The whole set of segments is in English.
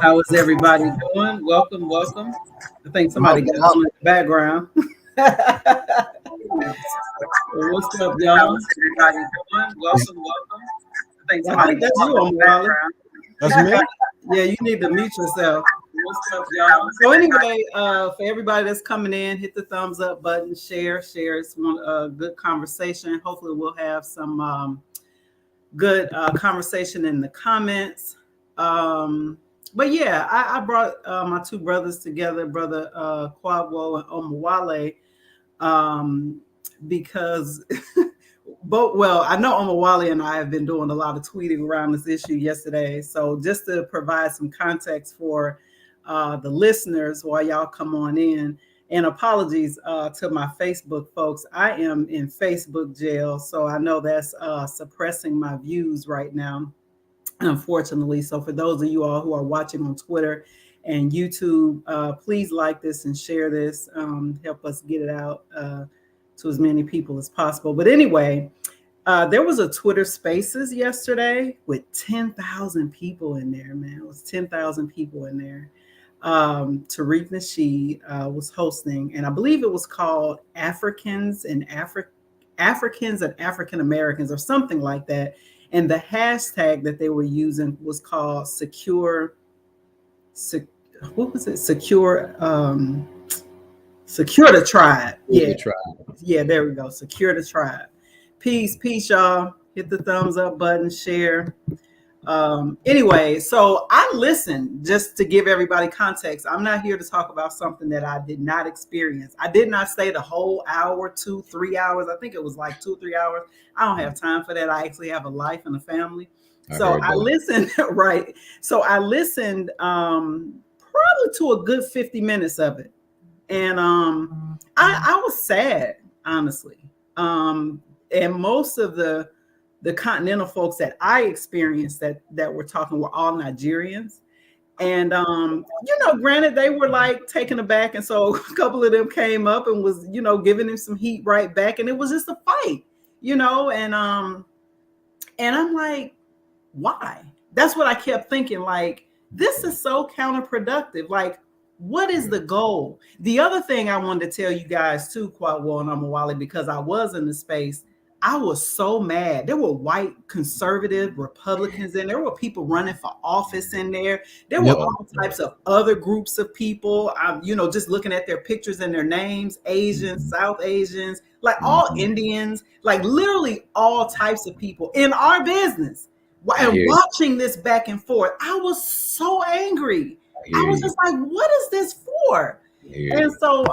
How is everybody doing? Welcome, welcome. I think somebody got on in the background. What's up, y'all? How's everybody doing? Welcome, welcome. I think that's you on the background. That's me. Yeah, you need to mute yourself. What's up, y'all? So anyway, for everybody that's coming in, hit the thumbs up button, share. It's a good conversation. Hopefully, we'll have some good conversation in the comments. But yeah, I brought my two brothers together, brother Quadwo and Omawale, because I know Omawale and I have been doing a lot of tweeting around this issue yesterday. So just to provide some context for the listeners while y'all come on in, and apologies to my Facebook folks. I am in Facebook jail, so I know that's suppressing my views right now, unfortunately. So for those of you all who are watching on Twitter and YouTube, please like this and share this. Help us get it out to as many people as possible. But anyway, there was a Twitter Spaces yesterday with 10,000 people in there, man. It was 10,000 people in there. Tariq Nasheed was hosting, and I believe it was called Africans and African Americans or something like that. And the hashtag that they were using was called Secure the Tribe. Yeah, there we go. Secure the Tribe. Peace, y'all. Hit the thumbs up button, share. Anyway, so I listened, just to give everybody context. I'm not here to talk about something that I did not experience. I did not stay the whole hour, 2-3 hours. I think it was like 2-3 hours. I don't have time for that. I actually have a life and a family. So I listened, right. So I listened probably to a good 50 minutes of it. And I was sad, honestly. And most of the continental folks that I experienced that were talking were all Nigerians. And, granted, they were like taken aback. And so a couple of them came up and was, giving them some heat right back. And it was just a fight, and I'm like, why? That's what I kept thinking. Like, this is so counterproductive. Like, what is the goal? The other thing I wanted to tell you guys too, Quadwo and Omawale, because I was in the space, I was so mad. There were white conservative Republicans in there. There were people running for office in there. There were all types of other groups of people. Just looking at their pictures and their names, Asians, South Asians, like all Indians, like literally all types of people in our business. And watching this back and forth, I was so angry. I was just like, what is this for? And so,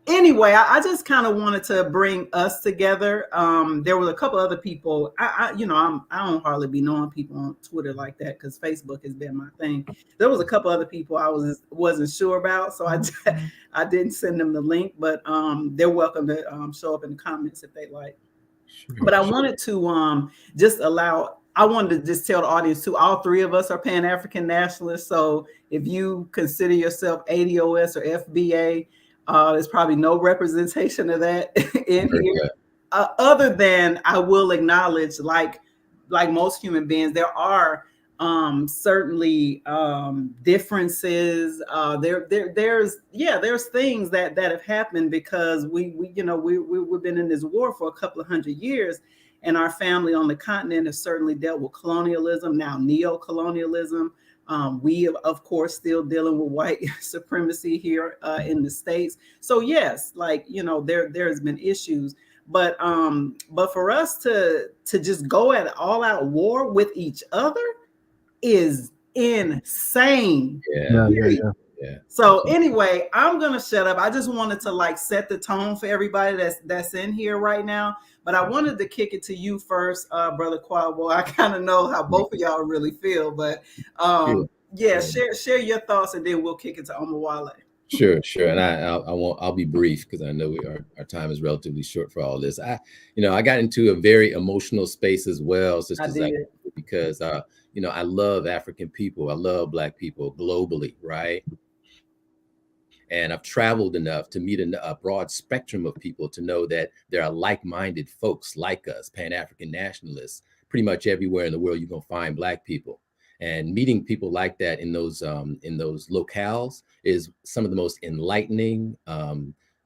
anyway, I just kind of wanted to bring us together. There was a couple other people. I don't hardly be knowing people on Twitter like that because Facebook has been my thing. There was a couple other people I wasn't sure about, so I didn't send them the link. But they're welcome to show up in the comments if they like. Sure, but I wanted to I wanted to just tell the audience too, all three of us are Pan-African nationalists. So if you consider yourself ADOS or FBA, there's probably no representation of that in here. Other than I will acknowledge, like most human beings, there are certainly differences. There's things that have happened because we've been in this war for a couple of 100 years. And our family on the continent has certainly dealt with colonialism, now neo-colonialism. We, of course, still dealing with white supremacy here in the States. So, yes, there's been issues. But for us to just go at all-out war with each other is insane. Yeah. So anyway, I'm gonna shut up. I just wanted to set the tone for everybody that's in here right now. But I wanted to kick it to you first, Brother Quadwo. I kind of know how both of y'all really feel, but share your thoughts, and then we'll kick it to Omawale. Sure, and I'll be brief because I know our time is relatively short for all this. I got into a very emotional space as well, because I love African people, I love Black people globally, right? And I've traveled enough to meet a broad spectrum of people to know that there are like-minded folks like us, Pan-African nationalists, pretty much everywhere in the world you're going to find Black people. And meeting people like that in those locales is some of the most enlightening,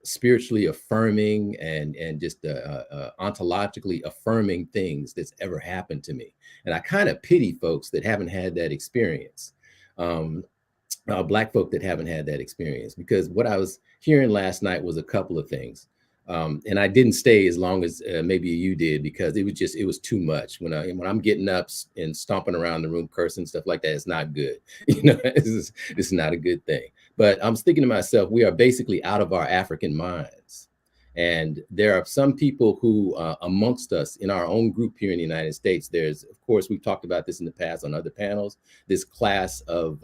spiritually affirming, and just ontologically affirming things that's ever happened to me. And I kind of pity folks that haven't had that experience. Um, Black folk that haven't had that experience, because what I was hearing last night was a couple of things. And I didn't stay as long as maybe you did, because it was too much. When I'm getting up and stomping around the room, cursing, stuff like that, it's not good. This is not a good thing. But I'm thinking to myself, we are basically out of our African minds. And there are some people who, amongst us in our own group here in the United States, there's, of course, we've talked about this in the past on other panels, this class of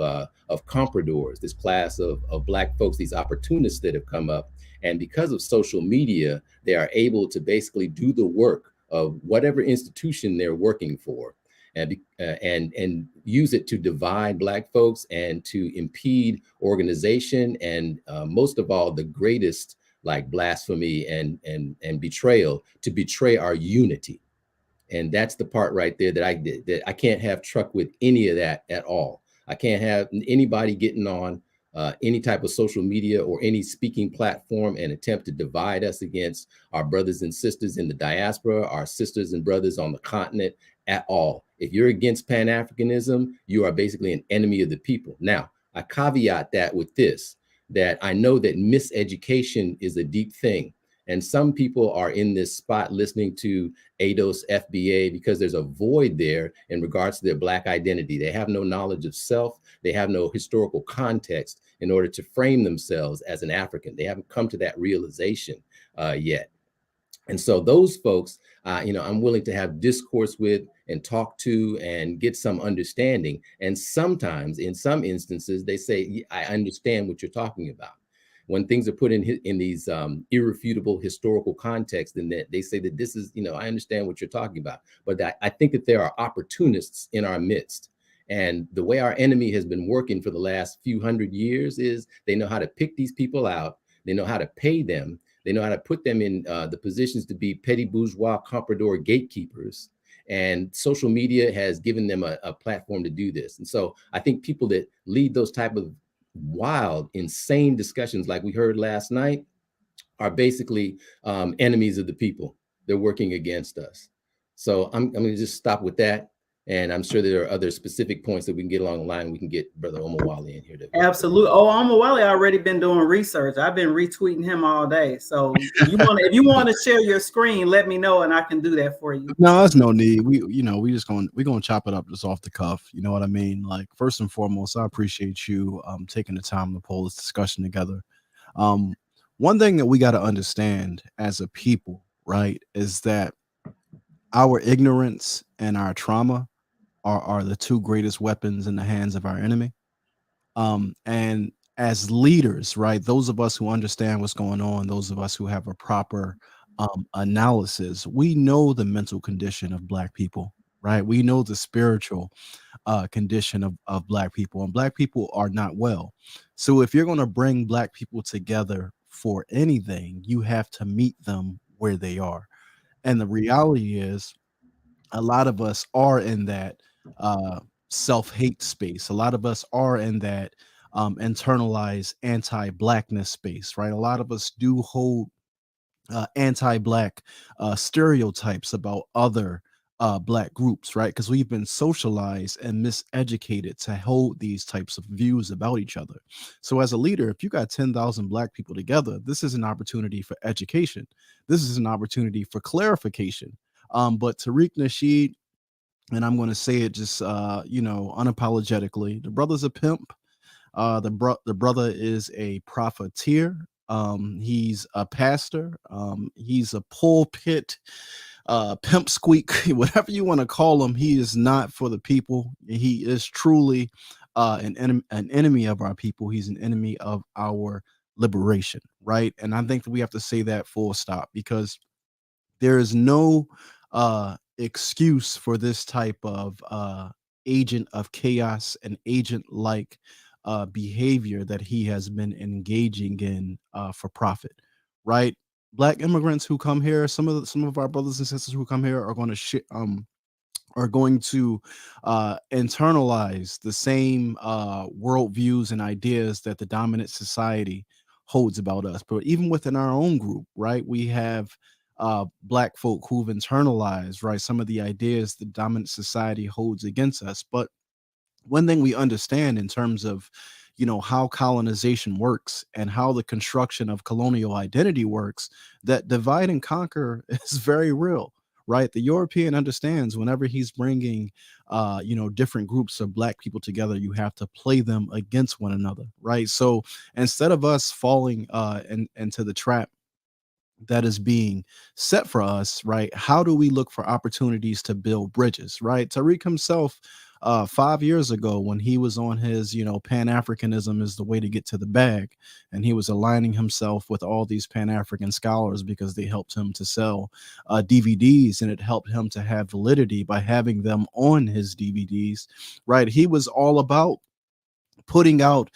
compradors, this class of Black folks, these opportunists that have come up. And because of social media, they are able to basically do the work of whatever institution they're working for, and use it to divide Black folks and to impede organization, and most of all, the greatest, like, blasphemy and betrayal, to betray our unity. And that's the part right there that I can't have truck with any of that at all. I can't have anybody getting on any type of social media or any speaking platform and attempt to divide us against our brothers and sisters in the diaspora, our sisters and brothers on the continent at all. If you're against Pan-Africanism, you are basically an enemy of the people. Now, I caveat that with this, that I know that miseducation is a deep thing. And some people are in this spot listening to ADOS FBA because there's a void there in regards to their Black identity. They have no knowledge of self. They have no historical context in order to frame themselves as an African. They haven't come to that realization yet. And so those folks, I'm willing to have discourse with and talk to and get some understanding. And sometimes, in some instances, they say, I understand what you're talking about. When things are put in these irrefutable historical contexts, and that they say that this is, I understand what you're talking about. But I think that there are opportunists in our midst. And the way our enemy has been working for the last few hundred years is they know how to pick these people out. They know how to pay them. They know how to put them in the positions to be petty bourgeois comprador gatekeepers. And social media has given them a platform to do this. And so I think people that lead those type of wild, insane discussions like we heard last night are basically enemies of the people. They're working against us. So I'm going to just stop with that. And I'm sure there are other specific points that we can get along the line. We can get Brother Omawale in here. Absolutely. Oh, Omawale already been doing research. I've been retweeting him all day. So if you want to share your screen, let me know and I can do that for you. No, there's no need. We're gonna chop it up just off the cuff. You know what I mean? Like, first and foremost, I appreciate you taking the time to pull this discussion together. One thing that we got to understand as a people, right, is that our ignorance and our trauma are the two greatest weapons in the hands of our enemy. And as leaders, right, those of us who understand what's going on, those of us who have a proper analysis, we know the mental condition of Black people, right? We know the spiritual condition of Black people, and Black people are not well. So if you're going to bring Black people together for anything, you have to meet them where they are. And the reality is, a lot of us are in that self-hate space. A lot of us are in that internalized anti-Blackness space, right? A lot of us do hold anti-Black stereotypes about other Black groups, right? Because we've been socialized and miseducated to hold these types of views about each other. So as a leader, if you got 10,000 Black people together, this is an opportunity for education. This is an opportunity for clarification. But Tariq Nasheed, and I'm going to say it just, unapologetically, the brother's a pimp. The brother is a profiteer. He's a pastor. He's a pulpit pimp squeak, whatever you want to call him. He is not for the people. He is truly an enemy of our people. He's an enemy of our liberation, right? And I think that we have to say that full stop, because there is no excuse for this type of agent of chaos and agent-like behavior that he has been engaging in for profit, right? Black immigrants who come here, some of our brothers and sisters who come here are going to are going to internalize the same worldviews and ideas that the dominant society holds about us. But even within our own group, right, we have Black folk who've internalized, right, some of the ideas the dominant society holds against us. But one thing we understand in terms of, how colonization works and how the construction of colonial identity works, that divide and conquer is very real, right? The European understands whenever he's bringing different groups of Black people together, you have to play them against one another, right? So instead of us falling into the trap that is being set for us, right? How do we look for opportunities to build bridges, right? Tariq himself, 5 years ago, when he was on his, Pan-Africanism is the way to get to the bag, and he was aligning himself with all these Pan-African scholars because they helped him to sell DVDs, and it helped him to have validity by having them on his DVDs, right? He was all about putting out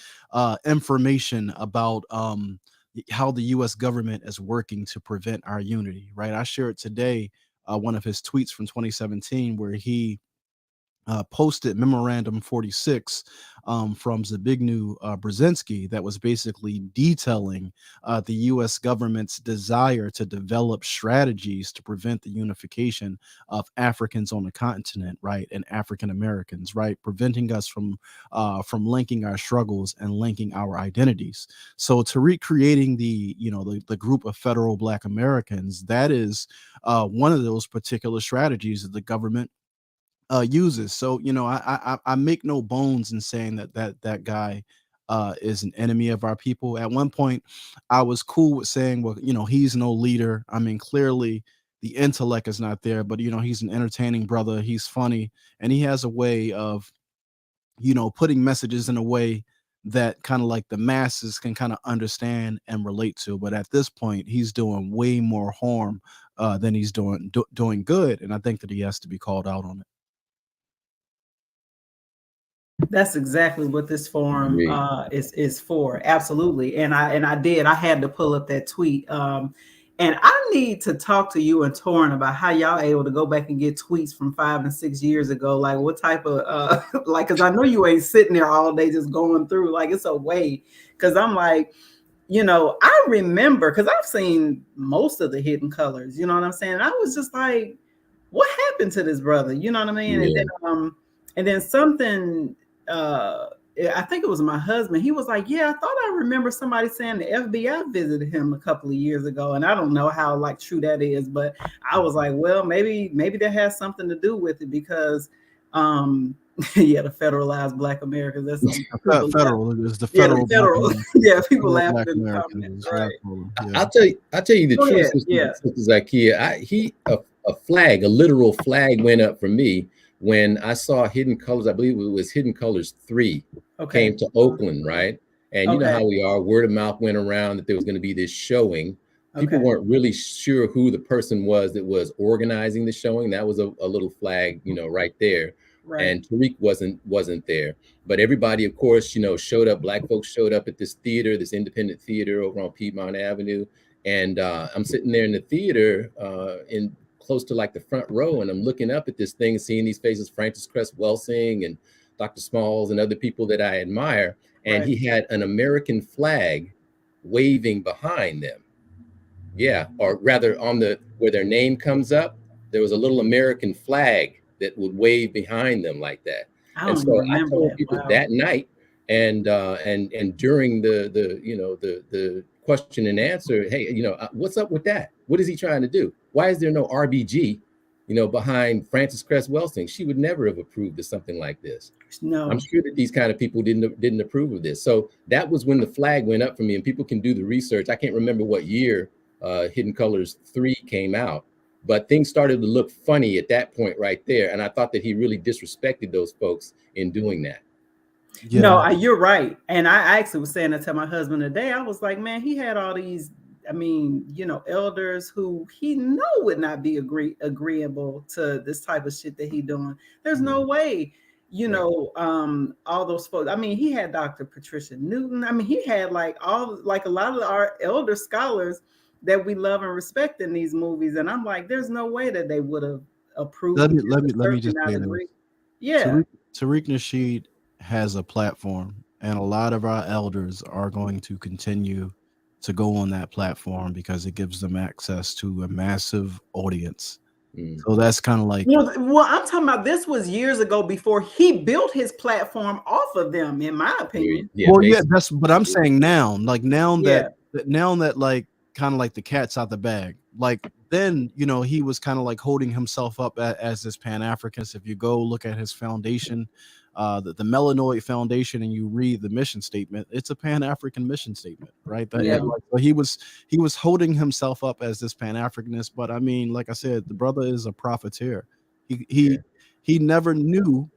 information about how the U.S. government is working to prevent our unity, right? I shared today one of his tweets from 2017 where he posted Memorandum 46 from Zbigniew Brzezinski that was basically detailing the U.S. government's desire to develop strategies to prevent the unification of Africans on the continent, right, and African Americans, right, preventing us from linking our struggles and linking our identities. So to recreating the group of federal Black Americans, that is one of those particular strategies that the government uses. So I make no bones in saying that guy is an enemy of our people. At one point, I was cool with saying, well, he's no leader. I mean, clearly the intellect is not there, but he's an entertaining brother. He's funny, and he has a way of putting messages in a way that kind of like the masses can kind of understand and relate to. But at this point, he's doing way more harm than he's doing good, and I think that he has to be called out on it. That's exactly what this forum is for. Absolutely. And I had to pull up that tweet. And I need to talk to you and Torrin about how y'all able to go back and get tweets from 5 and 6 years ago. Like what type of because I know you ain't sitting there all day just going through, like it's a way. Because I'm like, I remember, because I've seen most of the Hidden Colors, you know what I'm saying? I was just like, what happened to this brother? You know what I mean? Yeah. And then something, I think it was my husband. He was like, yeah, I thought I remember somebody saying the FBI visited him a couple of years ago. And I don't know how like true that is, but I was like, well, maybe that has something to do with it because yeah, the federalized Black Americans. That's federal. It's the federal. Yeah, federal. Yeah, people laughing in the comments. Right. Yeah. I'll tell you the truth, Sister Zakia. A flag, a literal flag, went up for me when I saw Hidden Colors. I believe it was Hidden Colors 3 came to Oakland, right? And you know how we are. Word of mouth went around that there was going to be this showing. People weren't really sure who the person was that was organizing the showing. That was a little flag, right there. Right. And Tariq wasn't there. But everybody, of course, showed up. Black folks showed up at this theater, this independent theater over on Piedmont Avenue. And I'm sitting there in the theater in close to like the front row, and I'm looking up at this thing, seeing these faces, Francis Cress Welsing and Dr. Smalls and other people that I admire. And he had an American flag waving behind them. Yeah, or rather where their name comes up, there was a little American flag that would wave behind them like that. And so I told people that night and during the question and answer, hey, what's up with that? What is he trying to do? Why is there no RBG, behind Francis Cress Welsing? She would never have approved of something like this. No, I'm sure that these kind of people didn't approve of this. So that was when the flag went up for me, and people can do the research. I can't remember what year Hidden Colors 3 came out, but things started to look funny at that point right there. And I thought that he really disrespected those folks in doing that. Yeah. No, you're right. And I actually was saying that to my husband today. I was like, man, he had all these, elders who he know would not be agreeable to this type of shit that he doing. There's no way, all those folks. He had Dr. Patricia Newton. He had like a lot of our elder scholars that we love and respect in these movies. And I'm like, there's no way that they would have approve. Let me just not say agree. this. Yeah. Tariq Nasheed has a platform, and a lot of our elders are going to continue to go on that platform because it gives them access to a massive audience. So that's kind of like, well, I'm talking about this was years ago before he built his platform off of them, in my opinion. Yeah, well, yeah, that's but I'm saying now, like now Yeah. that like kind of like the cat's out the bag, like then he was kind of like holding himself up as this Pan-Africanist. If you go look at his foundation, the Melanoid Foundation, and you read the mission statement, it's a Pan-African mission statement, right? Yeah. Like, so he was holding himself up as this Pan-Africanist, but I mean, like I said, the brother is a profiteer. He never knew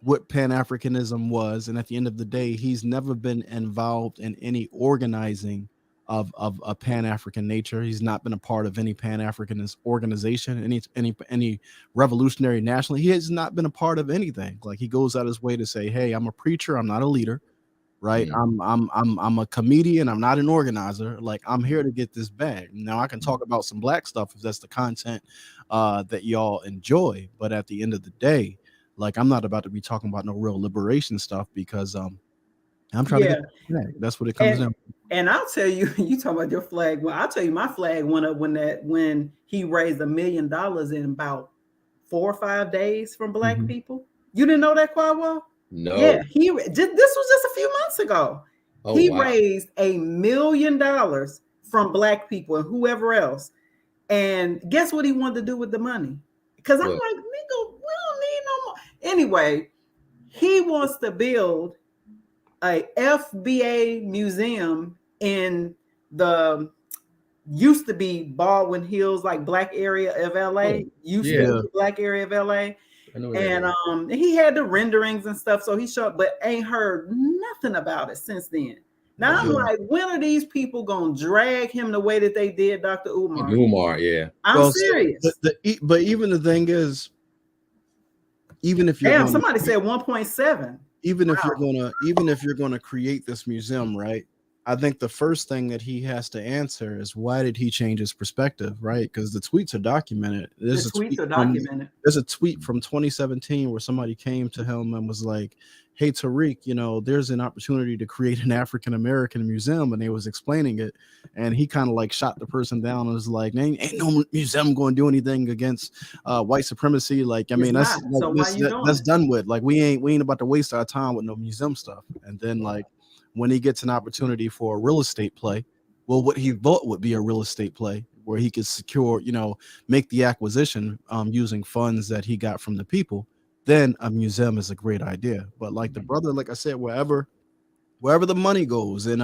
what Pan-Africanism was, and at the end of the day, he's never been involved in any organizing of a Pan-African nature. He's not been a part of any Pan-Africanist organization, any revolutionary nationally. He has not been a part of anything. Like, he goes out his way to say, "Hey, I'm a preacher. I'm not a leader, right? I'm a comedian. I'm not an organizer. Like, I'm here to get this bag. Now, I can talk about some black stuff if that's the content that y'all enjoy, but at the end of the day, like, I'm not about to be talking about no real liberation stuff because I'm trying to get the flag. That's what it comes down to. And I'll tell you, you talking about your flag. Well, I'll tell you, my flag went up when he raised $1 million in about 4 or 5 days from black people. You didn't know that, Quadwell? No. Yeah, this was just a few months ago. He raised $1 million from black people and whoever else. And guess what he wanted to do with the money? Because I'm like, nigga, we don't need no more. Anyway, he wants to build a FBA museum in the used to be Baldwin Hills, like black area of LA. Used to be the black area of LA. And he had the renderings and stuff, so he showed, but ain't heard nothing about it since then. Now I'm like, when are these people gonna drag him the way that they did Dr. Umar? I'm serious. But even the thing is, even if you're somebody said 1.7. Even if you're gonna create this museum, right? I think the first thing that he has to answer is, why did he change his perspective, right? Because the tweets are documented. There's a tweet from 2017 where somebody came to him and was like, "Hey, Tariq, there's an opportunity to create an African American museum," and they was explaining it, and he kind of like shot the person down and was like, "Ain't no museum going to do anything against white supremacy. Like, I mean, that's done with. Like, we ain't about to waste our time with no museum stuff." And then when he gets an opportunity for a real estate play, well, what he thought would be a real estate play where he could secure, make the acquisition using funds that he got from the people, then a museum is a great idea. But like the brother, like I said, wherever the money goes, and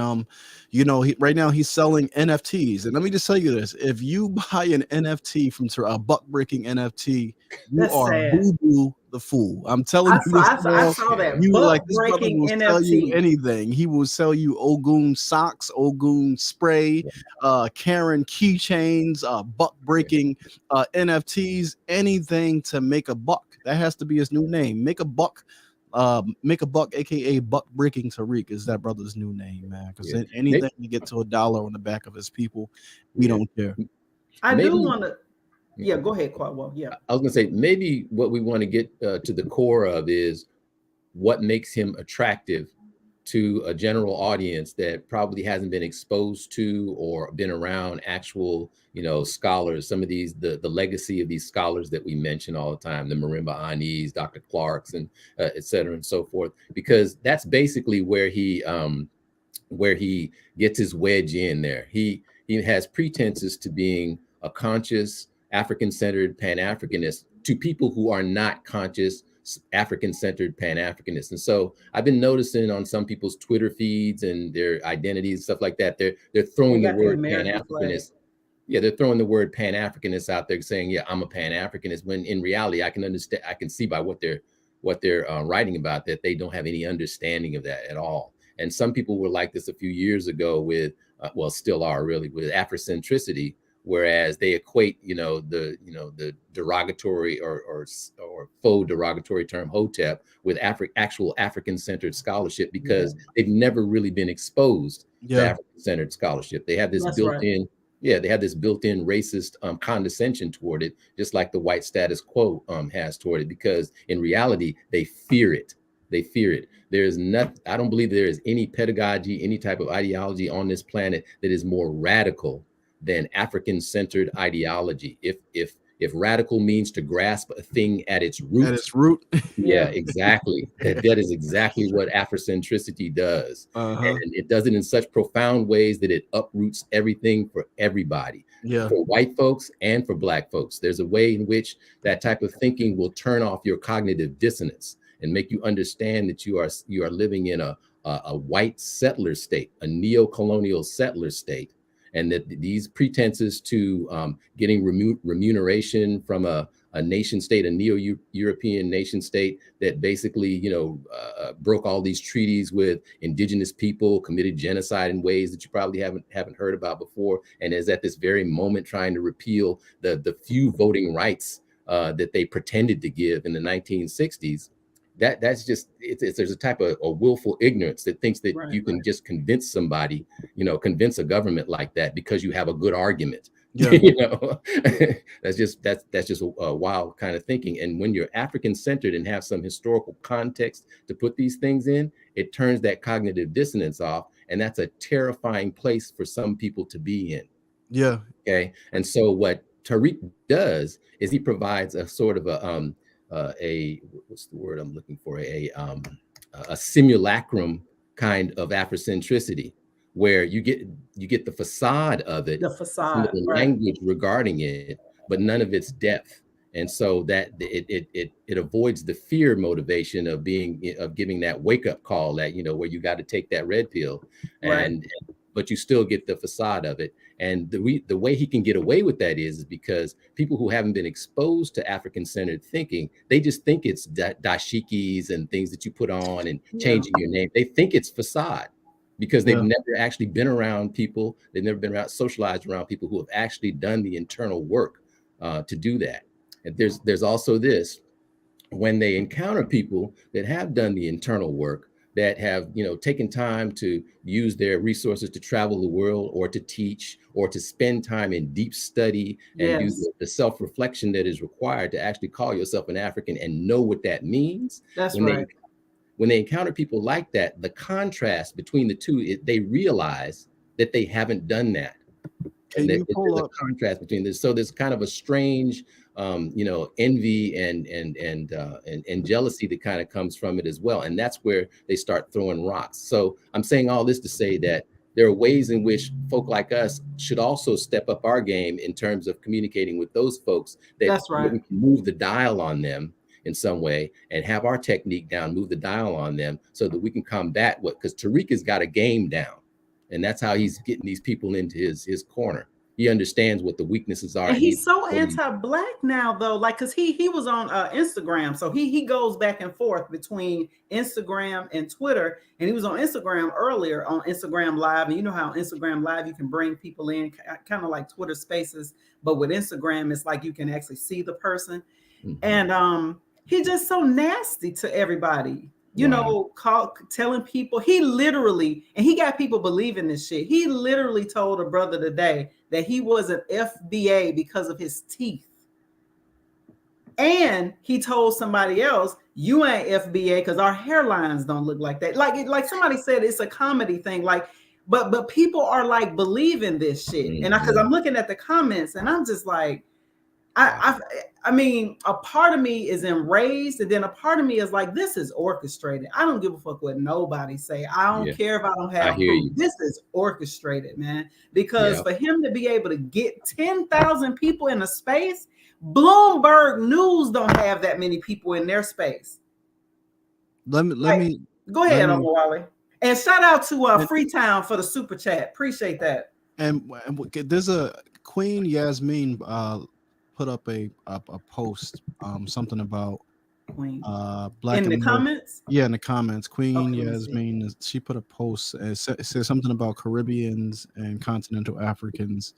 right now he's selling NFTs. And let me just tell you this: if you buy an NFT from a buck breaking NFT, you are boo-boo the fool. I'm telling you, I saw that. You buck this brother will NFT. sell you anything. He will sell you Ogun socks, Ogun spray, Karen keychains, buck breaking NFTs, anything to make a buck. That has to be his new name. Make a buck, aka Buck Breaking Tariq is that brother's new name, man. Because anything to get to $1 on the back of his people, we don't care. I do want to. Yeah, go ahead, Quadwell. Yeah, I was gonna say, maybe what we want to get to the core of is what makes him attractive to a general audience that probably hasn't been exposed to or been around actual, scholars. Some of these, the legacy of these scholars that we mention all the time, the Marimba Anis, Dr. Clarks, and et cetera and so forth, because that's basically where he gets his wedge in there. He has pretenses to being a conscious African-centered Pan-Africanist to people who are not conscious African-centered Pan-Africanists. And so I've been noticing on some people's Twitter feeds and their identities, stuff like that, they're throwing the word Pan-Africanist. Yeah, they're throwing the word Pan-Africanist out there, saying, "Yeah, I'm a Pan-Africanist." When in reality, I can see by what they're writing about that they don't have any understanding of that at all. And some people were like this a few years ago with, still are really, with Afrocentricity, whereas they equate, the derogatory or faux derogatory term Hotep with actual African-centered scholarship, because they've never really been exposed to African-centered scholarship. They have this built-in Yeah, they have this built-in racist condescension toward it, just like the white status quo has toward it, because in reality, they fear it. They fear it. There is nothing, I don't believe there is any pedagogy, any type of ideology on this planet that is more radical than African-centered ideology. If radical means to grasp a thing at its root. At its root. Yeah, exactly. That is exactly what Afrocentricity does. And it does it in such profound ways that it uproots everything for everybody. Yeah. For white folks and for Black folks. There's a way in which that type of thinking will turn off your cognitive dissonance and make you understand that you are living in a white settler state, a neo-colonial settler state, and that these pretenses to getting remuneration from a nation state, a neo-European nation state that basically, broke all these treaties with indigenous people, committed genocide in ways that you probably haven't heard about before, and is at this very moment trying to repeal the few voting rights that they pretended to give in the 1960s. That's just there's a type of a willful ignorance that thinks that you can just convince somebody, convince a government like that because you have a good argument. Yeah. that's just a wild kind of thinking. And when you're African centered and have some historical context to put these things in, it turns that cognitive dissonance off, and that's a terrifying place for some people to be in. Yeah. Okay. And so what Tariq does is he provides a sort of what's the word I'm looking for? A simulacrum kind of Afrocentricity, where you get the facade of it, the language regarding it, but none of its depth. And so that it avoids the fear motivation of giving that wake up call that, where you got to take that red pill, but you still get the facade of it. And the way he can get away with that is because people who haven't been exposed to African-centered thinking, they just think it's dashikis and things that you put on and changing your name. They think it's facade because they've never actually been around people. They've never been socialized around people who have actually done the internal work to do that. And there's also this, when they encounter people that have done the internal work, that have taken time to use their resources to travel the world or to teach or to spend time in deep study and do the self-reflection that is required to actually call yourself an African and know what that means. That's right. When they encounter people like that, the contrast between the two, they realize that they haven't done that. And there's a contrast between this. So there's kind of a strange, envy and jealousy that kind of comes from it as well. And that's where they start throwing rocks. So I'm saying all this to say that there are ways in which folk like us should also step up our game in terms of communicating with those folks that we can move the dial on them in some way and have our technique down, move the dial on them so that we can combat because Tariq has got a game down. And that's how he's getting these people into his corner. He understands what the weaknesses are. And he's so anti-Black now, though, like, because he was on Instagram. So he goes back and forth between Instagram and Twitter. And he was on Instagram earlier on Instagram Live. And you know how on Instagram Live, you can bring people in, kind of like Twitter Spaces. But with Instagram, it's like you can actually see the person. Mm-hmm. And he's just so nasty to everybody. Telling people, he literally, and he got people believing this shit. He literally told a brother today that he was an FBA because of his teeth. And he told somebody else, you ain't FBA because our hairlines don't look like that. Like somebody said, it's a comedy thing. But people are like believing this shit. Mm-hmm. And because I'm looking at the comments and I'm just like, I mean, a part of me is enraged, and then a part of me is like, this is orchestrated. I don't give a fuck what nobody say. I don't care if I don't have proof. This is orchestrated, man. Because for him to be able to get 10,000 people in a space, Bloomberg News don't have that many people in their space. Let me go ahead, Uncle Wally. And shout out to Freetown for the super chat. Appreciate that. And there's a Queen Yasmin put up a post, something about Queen Black in the comments. Yeah, in the comments, Queen Yasmin. She put a post and it says something about Caribbeans and continental Africans.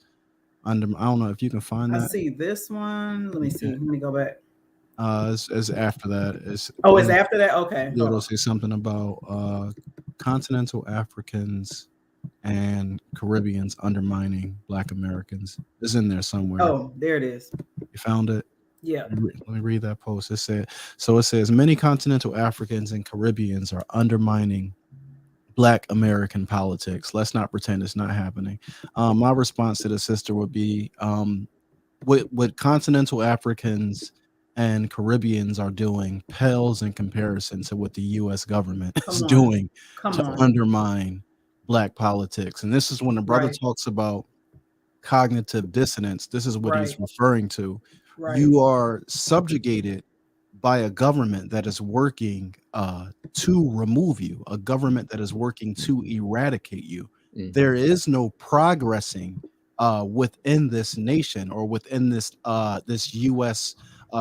I don't know if you can find that. I see this one. Let me see. Let me go back. It's after that. It's after that. Okay. It'll say something about continental Africans and Caribbeans undermining Black Americans. It's in there somewhere. Oh, there it is. You found it? Yeah. Let me read that post. It says many continental Africans and Caribbeans are undermining Black American politics. Let's not pretend it's not happening. My response to the sister would be, what continental Africans and Caribbeans are doing pales in comparison to what the U.S. government is doing to undermine Black politics. And this is when the brother talks about cognitive dissonance. This is what he's referring to. You are subjugated by a government that is working to remove you, a government that is working to eradicate you. There is no progressing within this nation or within this this U.S.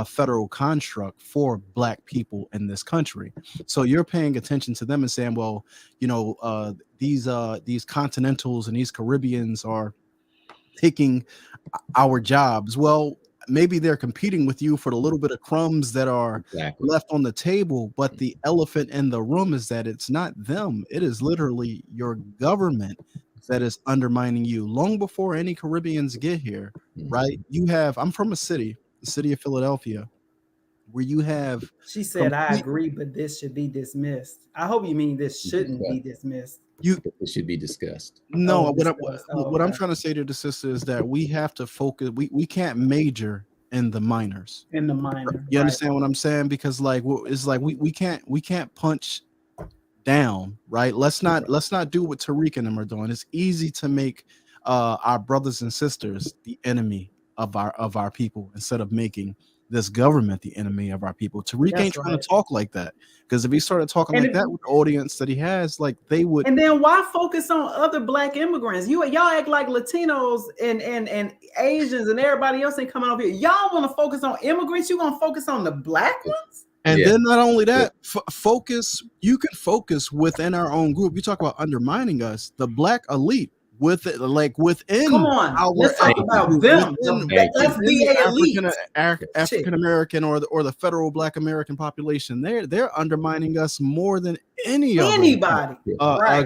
Federal construct for Black people in this country. So you're paying attention to them and saying, well, you know, these continentals and these Caribbeans are taking our jobs. Well, maybe they're competing with you for the little bit of crumbs that are left on the table, but the elephant in the room is that it's not them. It is literally your government that is undermining you long before any Caribbeans get here, right? You have, I'm from a city, the city of Philadelphia, where you have. She said, I agree, but this should be dismissed. I hope you mean this shouldn't be dismissed. It should be discussed. No, what I'm trying to say to the sister is that we have to focus. We can't major in the minors. In the minor. You understand what I'm saying? Because like it's like we can't punch down, right? Let's not do what Tariq and them are doing. It's easy to make our brothers and sisters the enemy of our people instead of making this government the enemy of our people. Tariq ain't trying to talk like that, because if he started talking like that with the audience that he has, like they would. And then why focus on other Black immigrants? Y'all act like Latinos and Asians and everybody else ain't coming over here. Y'all want to focus on immigrants? You gonna focus on the Black ones? And then not only that, focus. You can focus within our own group. You talk about undermining us, the Black elite. With it, like within, come on, let's talk about them. African American or the federal Black American population, they're undermining us more than anybody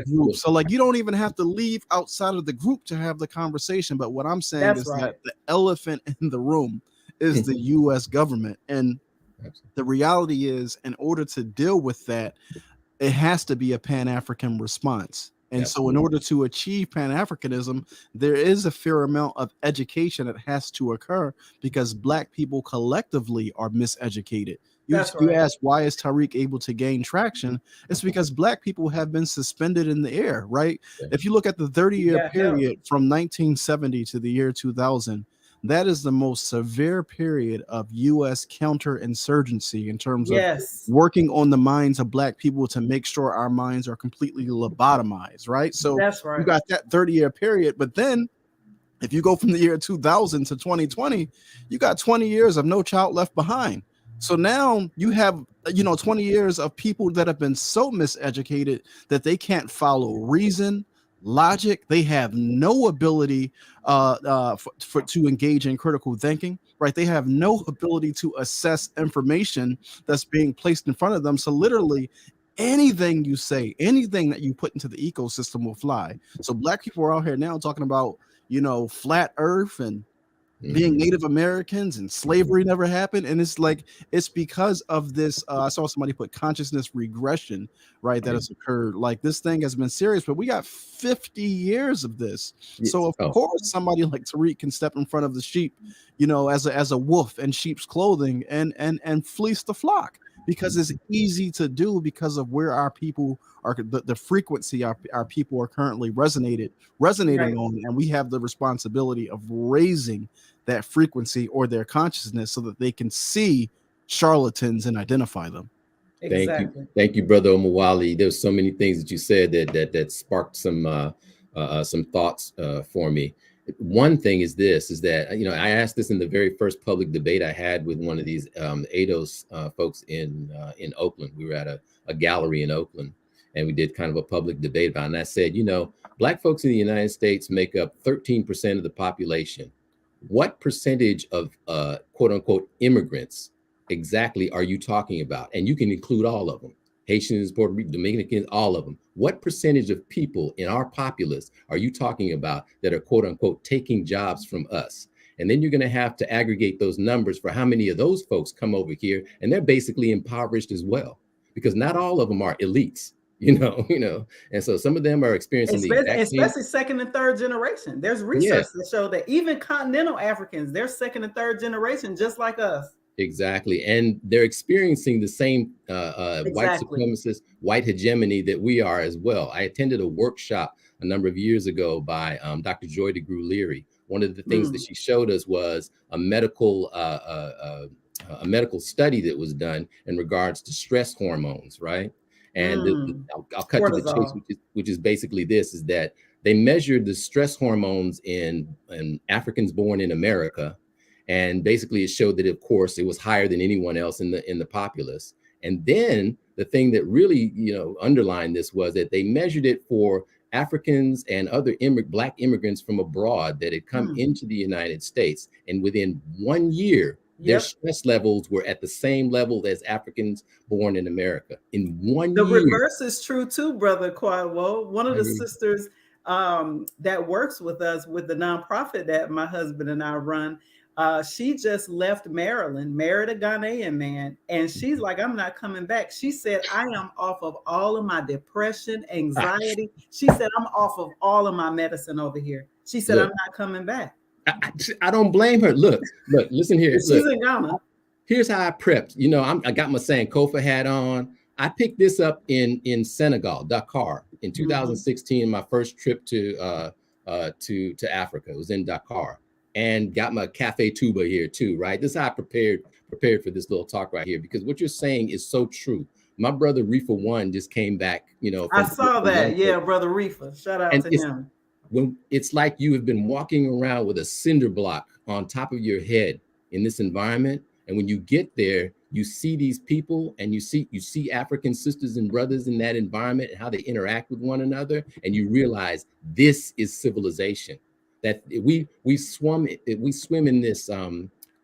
group. So like you don't even have to leave outside of the group to have the conversation. But what I'm saying is that the elephant in the room is the U.S. government, and the reality is, in order to deal with that, it has to be a Pan-African response. And so in order to achieve Pan-Africanism, there is a fair amount of education that has to occur, because Black people collectively are miseducated. You ask, why is Tariq able to gain traction? It's because Black people have been suspended in the air, right? If you look at the 30-year period from 1970 to the year 2000, that is the most severe period of U.S. counterinsurgency in terms of working on the minds of Black people to make sure our minds are completely lobotomized, right? So you got that 30-year period. But then if you go from the year 2000 to 2020, you got 20 years of No Child Left Behind. So now you have, 20 years of people that have been so miseducated that they can't follow reason, logic. They have no ability to engage in critical thinking, right? They have no ability to assess information that's being placed in front of them. So literally anything you say, anything that you put into the ecosystem will fly. So Black people are out here now talking about, flat earth and being Native Americans and slavery never happened. And it's like, it's because of this. I saw somebody put consciousness regression, right? That has occurred. Like this thing has been serious, but we got 50 years of this. So of course, somebody like Tariq can step in front of the sheep, as a wolf in sheep's clothing and fleece the flock, because it's easy to do because of where our people are, the frequency our people are currently resonating on. And we have the responsibility of raising that frequency or their consciousness so that they can see charlatans and identify them. Thank you, Brother Omawali. There's so many things that you said that sparked some thoughts for me. One thing is that, I asked this in the very first public debate I had with one of these ADOS folks in Oakland. We were at a gallery in Oakland, and we did kind of a public debate about it. And I said, Black folks in the United States make up 13% of the population. What percentage of quote unquote immigrants exactly are you talking about? And you can include all of them. Haitians, Puerto Rican, Dominicans, all of them. What percentage of people in our populace are you talking about that are quote unquote taking jobs from us? And then you're going to have to aggregate those numbers for how many of those folks come over here, and they're basically impoverished as well, because not all of them are elites, and so some of them are experiencing the exact same. Especially second and third generation. There's research that show that even continental Africans, they're second and third generation, just like us. Exactly. And they're experiencing the same white supremacist, white hegemony that we are as well. I attended a workshop a number of years ago by Dr. Joy DeGruy Leary. One of the things that she showed us was a medical study that was done in regards to stress hormones, right? And I'll cut to the chase, which is basically this, is that they measured the stress hormones in Africans born in America. And basically it showed that, of course, it was higher than anyone else in the populace. And then the thing that really, underlined this was that they measured it for Africans and other Black immigrants from abroad that had come into the United States. And within 1 year, their stress levels were at the same level as Africans born in America. In 1 year. The reverse is true too, Brother Quadwo. One of the sisters that works with us with the nonprofit that my husband and I run, she just left Maryland, married a Ghanaian man, and she's like, I'm not coming back. She said, I am off of all of my depression, anxiety. She said, I'm off of all of my medicine over here. She said, I'm not coming back. I don't blame her. Look, listen here. She's in Ghana. Here's how I prepped. I got my Sankofa hat on. I picked this up in Senegal, Dakar, in 2016. My first trip to Africa. It was in Dakar. And got my cafe tuba here too, right? This is how I prepared for this little talk right here, because what you're saying is so true. My brother Reefa One just came back, I saw that. Yeah, brother Reefa. Shout out to him. When it's like you have been walking around with a cinder block on top of your head in this environment, and when you get there, you see these people, and you see African sisters and brothers in that environment and how they interact with one another, and you realize this is civilization. That we swim in this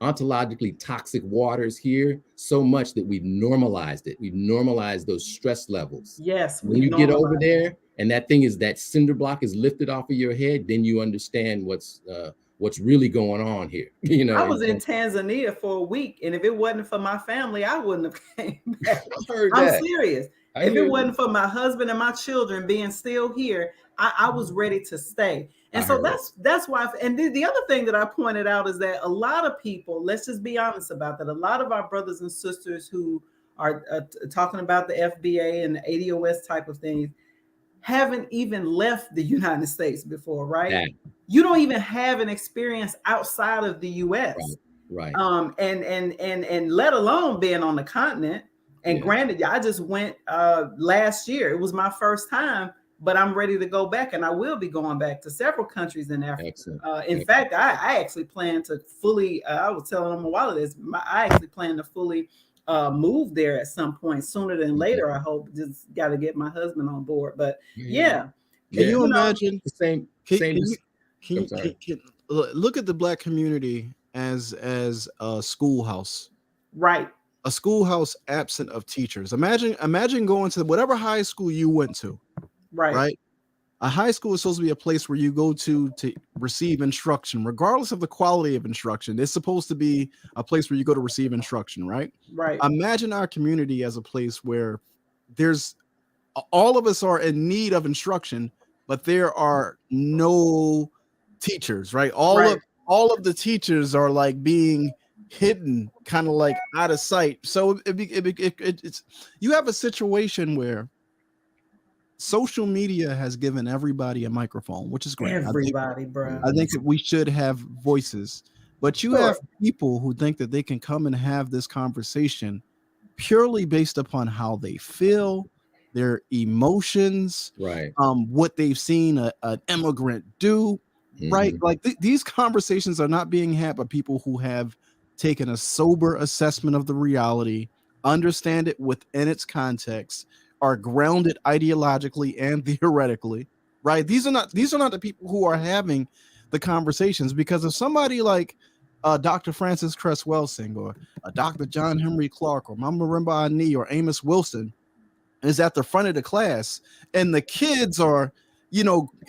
ontologically toxic waters here so much that we've normalized it. We've normalized those stress levels. Yes. When you get over there and that cinder block is lifted off of your head, then you understand what's really going on here. I was in Tanzania for a week, and if it wasn't for my family, I wouldn't have came back. I'm serious. If it wasn't for my husband and my children being still here, I was ready to stay. And so that's why. And the other thing that I pointed out is that a lot of people, let's just be honest about that. A lot of our brothers and sisters who are talking about the FBA and the ADOS type of things haven't even left the United States before, right? Yeah. You don't even have an experience outside of the US. Right. And let alone being on the continent. And granted, I just went last year. It was my first time. But I'm ready to go back, and I will be going back to several countries in Africa. In fact, I actually plan to fully, I was telling them a while ago, I actually plan to fully move there at some point, sooner than later, I hope. Just got to get my husband on board. But Can you imagine the same? Can you look at the Black community as a schoolhouse? Right. A schoolhouse absent of teachers. Imagine going to whatever high school you went to. Right. A high school is supposed to be a place where you go to receive instruction, regardless of the quality of instruction. It's supposed to be a place where you go to receive instruction, right? Right. Imagine our community as a place where all of us are in need of instruction, but there are no teachers, right? All of the teachers are like being hidden, kind of like out of sight. So it's you have a situation where social media has given everybody a microphone, which is great. Everybody, bro. I think that we should have voices, but you have people who think that they can come and have this conversation purely based upon how they feel, their emotions, right? What they've seen an immigrant do, right? Like these conversations are not being had by people who have taken a sober assessment of the reality, understand it within its context, are grounded ideologically and theoretically, right? These are not the people who are having the conversations, because if somebody like Dr. Francis Cress Welsing or Dr. John Henry Clark or Mama Marimba Ani or Amos Wilson is at the front of the class and the kids are,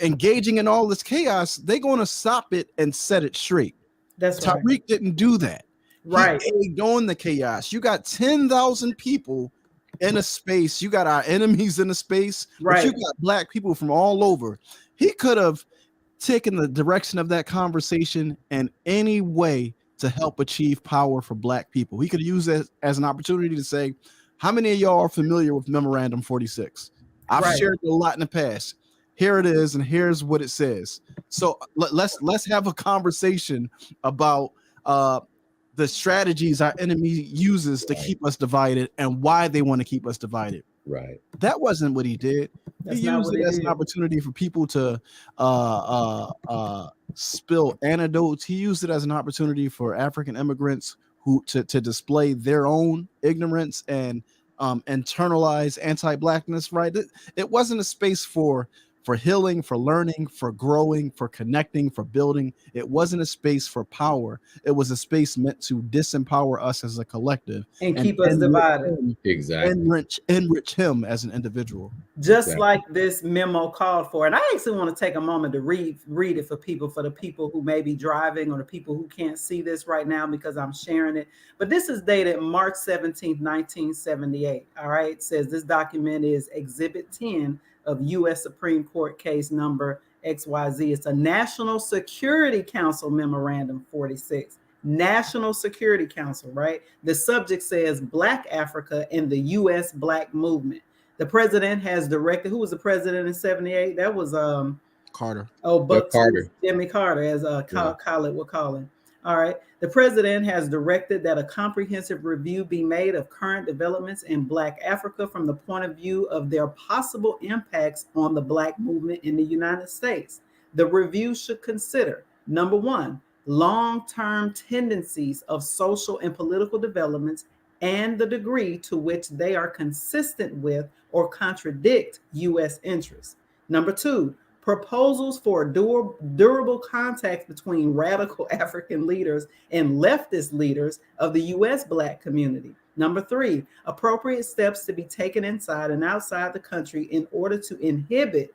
engaging in all this chaos, they're going to stop it and set it straight. That's Tariq right. didn't do that. Right. He egged on the chaos. You got 10,000 people in a space. You got our enemies in a space, right. But you got black people from all over. He could have taken the direction of that conversation in any way to help achieve power for black people. He could use it as an opportunity to say, how many of y'all are familiar with Memorandum 46? I've shared it a lot in the past. Here it is, and here's what it says. So let's have a conversation about the strategies our enemy uses to keep us divided and why they want to keep us divided. Right. That wasn't what he did. He used it as an opportunity for people to spill anecdotes. He used it as an opportunity for African immigrants to display their own ignorance and internalize anti-blackness. Right. It wasn't a space for healing, for learning, for growing, for connecting, for building. It wasn't a space for power. It was a space meant to disempower us as a collective and keep us divided. Exactly. Enrich him as an individual. Just like this memo called for. And I actually want to take a moment to read it for the people who may be driving or the people who can't see this right now because I'm sharing it. But this is dated March 17th, 1978. All right. It says this document is Exhibit 10 of U.S. Supreme Court case number XYZ. It's a National Security Council Memorandum 46. National Security Council, right? The subject says Black Africa and the U.S. Black Movement. The president has directed, who was the president in 78? That was Carter. Oh, Carter. Jimmy Carter, as Khaled would call him. All right. The president has directed that a comprehensive review be made of current developments in Black Africa from the point of view of their possible impacts on the Black movement in the United States. The review should consider, number one, long-term tendencies of social and political developments and the degree to which they are consistent with or contradict U.S. interests. Number two, proposals for durable contact between radical African leaders and leftist leaders of the U.S. Black community. Number three, appropriate steps to be taken inside and outside the country in order to inhibit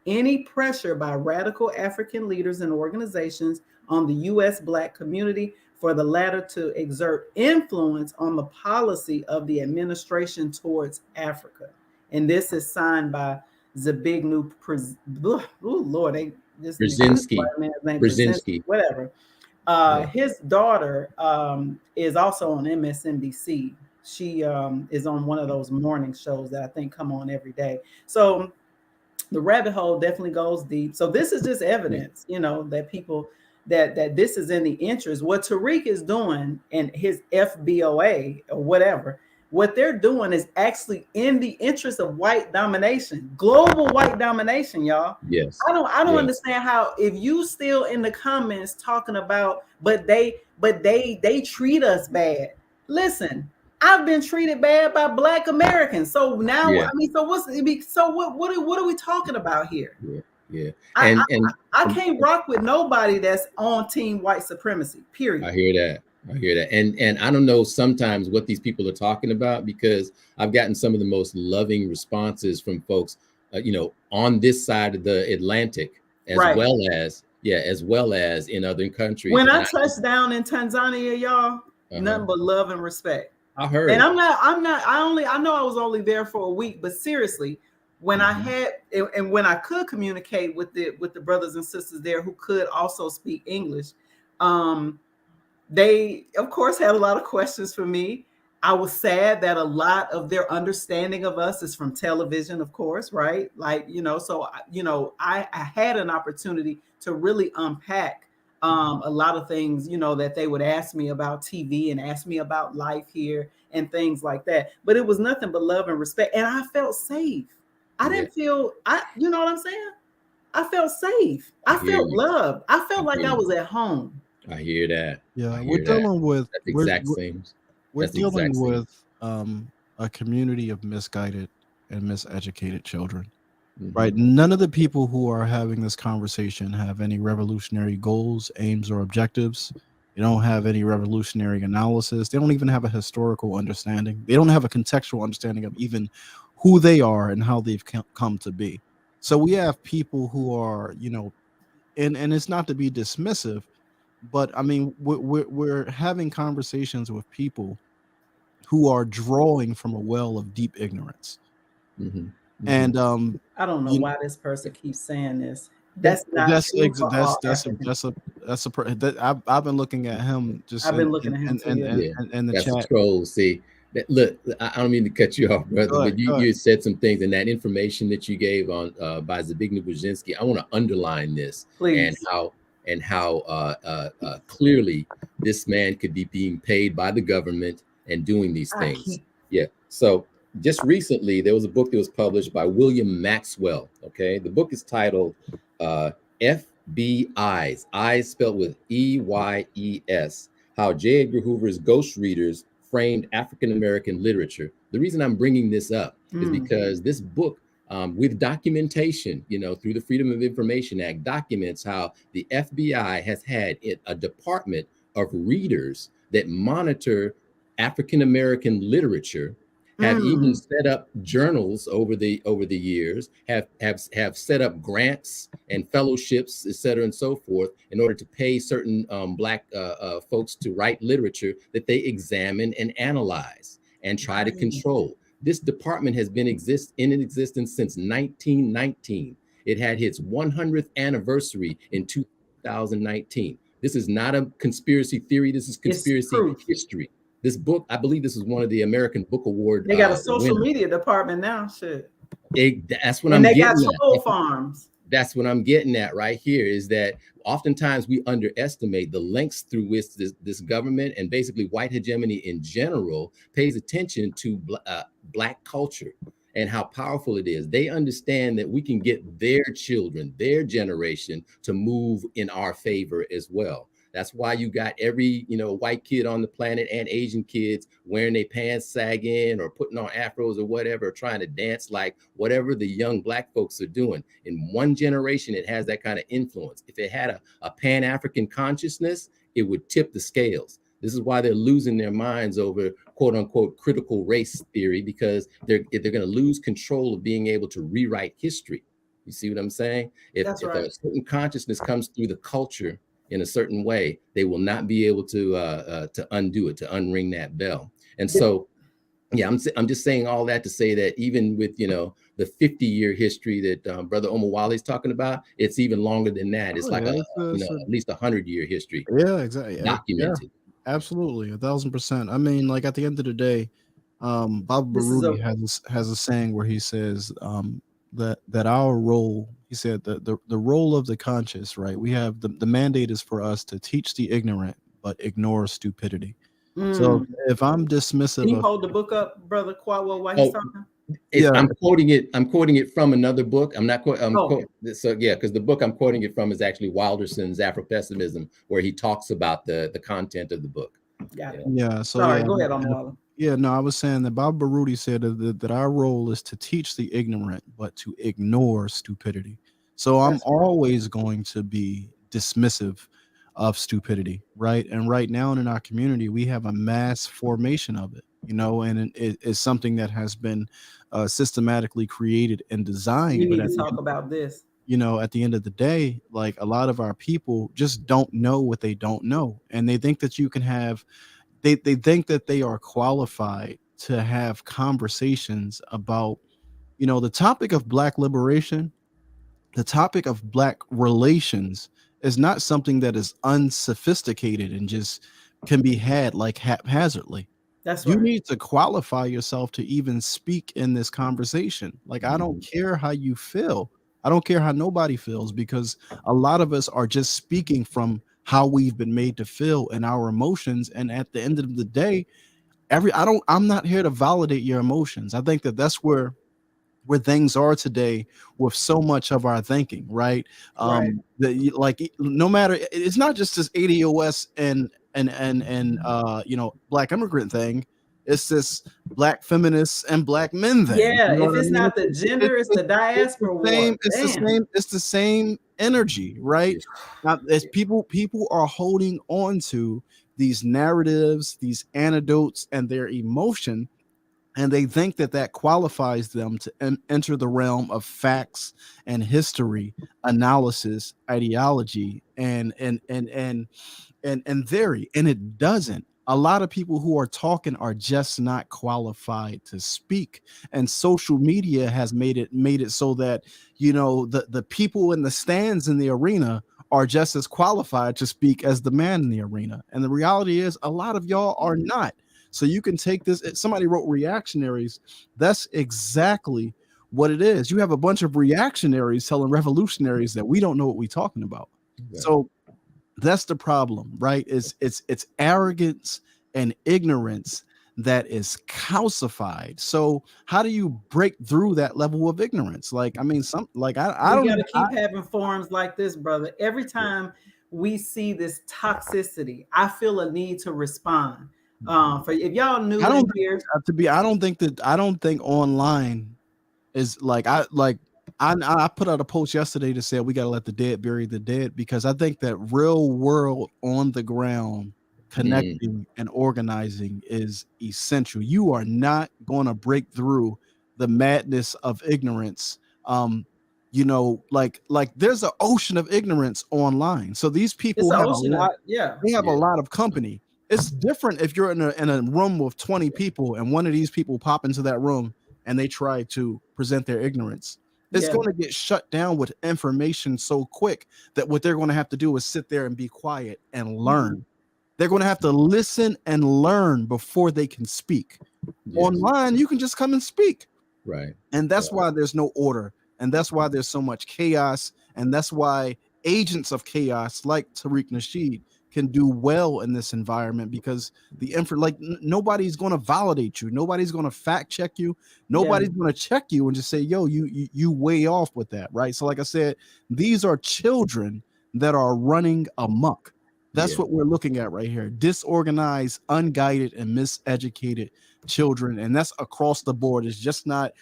any pressure by radical African leaders and organizations on the U.S. Black community for the latter to exert influence on the policy of the administration towards Africa. And this is signed by Zabignu Brzezinski, whatever. His daughter is also on MSNBC. She is on one of those morning shows that I think come on every day. So the rabbit hole definitely goes deep. So this is just evidence, that people that this is in the interest. What Tariq is doing and his FBOA or whatever, what they're doing is actually in the interest of white domination, global white domination, y'all. Yes. I don't understand how, if you still in the comments talking about, but they treat us bad. Listen, I've been treated bad by Black Americans. So now, what are we talking about here? Yeah. I can't rock with nobody that's on team white supremacy, period. I hear that. And I don't know sometimes what these people are talking about, because I've gotten some of the most loving responses from folks, on this side of the Atlantic, as well as in other countries. When I touched down in Tanzania, y'all, nothing but love and respect. I heard. And I know I was only there for a week, but seriously, when I had and when I could communicate with the brothers and sisters there who could also speak English, they of course had a lot of questions for me. I was sad that a lot of their understanding of us is from television, of course, right? Like, so I had an opportunity to really unpack a lot of things, that they would ask me about TV and ask me about life here and things like that. But it was nothing but love and respect. And I felt safe. I didn't feel, you know what I'm saying? I felt safe. I felt loved. I felt like I was at home. I hear that. Yeah, we're dealing with a community of misguided and miseducated children. Right. None of the people who are having this conversation have any revolutionary goals, aims, or objectives. They don't have any revolutionary analysis. They don't even have a historical understanding. They don't have a contextual understanding of even who they are and how they've come to be. So we have people who are, and it's not to be dismissive, but I mean, we're having conversations with people who are drawing from a well of deep ignorance. And I don't know you why this person keeps saying this. That's not that's true for all that's Africans. I've been looking at him just I've been looking at him too. Yeah. in the That's a chat. troll. See, look, I don't mean to cut you off, brother, Go ahead, but go ahead. you said some things, and that information that you gave on by Zbigniew Brzezinski, I want to underline this. Please. And how clearly this man could be being paid by the government and doing these things. Yeah. So just recently, there was a book that was published by William Maxwell. Okay, the book is titled FBI's, eyes spelled with EYES. How J. Edgar Hoover's ghost readers framed African American literature. The reason I'm bringing this up is because this book, with documentation, through the Freedom of Information Act, documents how the FBI has had a department of readers that monitor African American literature, have even set up journals over the years, have set up grants and fellowships, et cetera, and so forth, in order to pay certain Black folks to write literature that they examine and analyze and try to control. This department has been in existence since 1919. It had its 100th anniversary in 2019. This is not a conspiracy theory. This is conspiracy history. This book, I believe this is one of the American Book Award. They got a social media department now. Shit. That's what I'm getting at. And they got troll farms. That's what I'm getting at right here, is that oftentimes we underestimate the lengths through which this government and basically white hegemony in general pays attention to Black culture and how powerful it is. They understand that we can get their children, their generation, to move in our favor as well. That's why you got every, white kid on the planet and Asian kids wearing their pants sagging or putting on afros or whatever, trying to dance like whatever the young Black folks are doing. In one generation, it has that kind of influence. If it had a Pan-African consciousness, it would tip the scales. This is why they're losing their minds over quote unquote critical race theory, because they're going to lose control of being able to rewrite history. You see what I'm saying? If a certain consciousness comes through the culture in a certain way, they will not be able to undo it, to unring that bell. And so, yeah, I'm just saying all that to say that even with, the 50-year history that Brother Omowale is talking about, it's even longer than that. It's at least 100-year history. Yeah, exactly. Documented. Yeah, absolutely, 1000%. I mean, like at the end of the day, Baba Baruti has a saying where he says that our role, he said that the role of the conscious, right? We have the mandate is for us to teach the ignorant, but ignore stupidity. So if I'm dismissive, can you hold the book up, Brother Quawo, while he's talking? I'm quoting it from another book. I'm not quoting. So yeah, because the book I'm quoting it from is actually Wilderson's Afro-Pessimism, where he talks about the content of the book. Got it. Yeah. So sorry, go ahead, Omowale. Yeah, no, I was saying that Baba Baruti said that our role is to teach the ignorant, but to ignore stupidity. So I'm always going to be dismissive of stupidity, right? And right now in our community, we have a mass formation of it, and it's something that has been systematically created and designed. We need to talk about this. At the end of the day, like a lot of our people just don't know what they don't know. And they think that you can have they think that they are qualified to have conversations about, the topic of Black liberation, the topic of Black relations is not something that is unsophisticated and just can be had like haphazardly. That's right. You need to qualify yourself to even speak in this conversation. Like, I don't care how you feel. I don't care how nobody feels, because a lot of us are just speaking from how we've been made to feel and our emotions. And at the end of the day, I'm not here to validate your emotions. I think that that's where things are today with so much of our thinking, right? No matter, it's not just this ADOS and Black immigrant thing. It's this Black feminists and Black men thing. Yeah, if it's not the gender, it's the diaspora war. It's the same energy, right? Now, as people are holding on to these narratives, these anecdotes, and their emotion, And they think that that qualifies them to enter the realm of facts and history, analysis, ideology, and theory, and it doesn't. A lot of people who are talking are just not qualified to speak, and social media has made it so that, you know, the people in the stands in the arena are just as qualified to speak as the man in the arena, and the reality is a lot of y'all are not. So you can take this. Somebody wrote reactionaries. That's exactly what it is. You have a bunch of reactionaries telling revolutionaries that we don't know what we're talking about. Yeah. So that's the problem, right? It's arrogance and ignorance that is calcified. So how do you break through that level of ignorance? Like, I mean, I We don't got even, to keep having forums like this, brother. Every time we see this toxicity, I feel a need to respond. For if y'all new I in don't here, I don't think online is like I put out a post yesterday to say we got to let the dead bury the dead, because I think that real world on the ground connecting and organizing is essential. You are not going to break through the madness of ignorance. You know, like there's an ocean of ignorance online. So these it's people an have a ocean of lot. yeah. They have a Yeah. lot of company. It's different if you're in a room with 20 people and one of these people pop into that room and they try to present their ignorance. It's Yeah. going to get shut down with information so quick that what they're going to have to do is sit there and be quiet and learn. They're going to have to listen and learn before they can speak. Yes. Online, you can just come and speak. Right. And that's why there's no order. And that's why there's so much chaos. And that's why agents of chaos like Tariq Nasheed can do well in this environment, because nobody's going to validate you. Nobody's going to fact check you. Nobody's going to check you and just say, yo, you way off with that. Right. So like I said, these are children that are running amok. That's what we're looking at right here. Disorganized, unguided, and miseducated children. And that's across the board. It's just not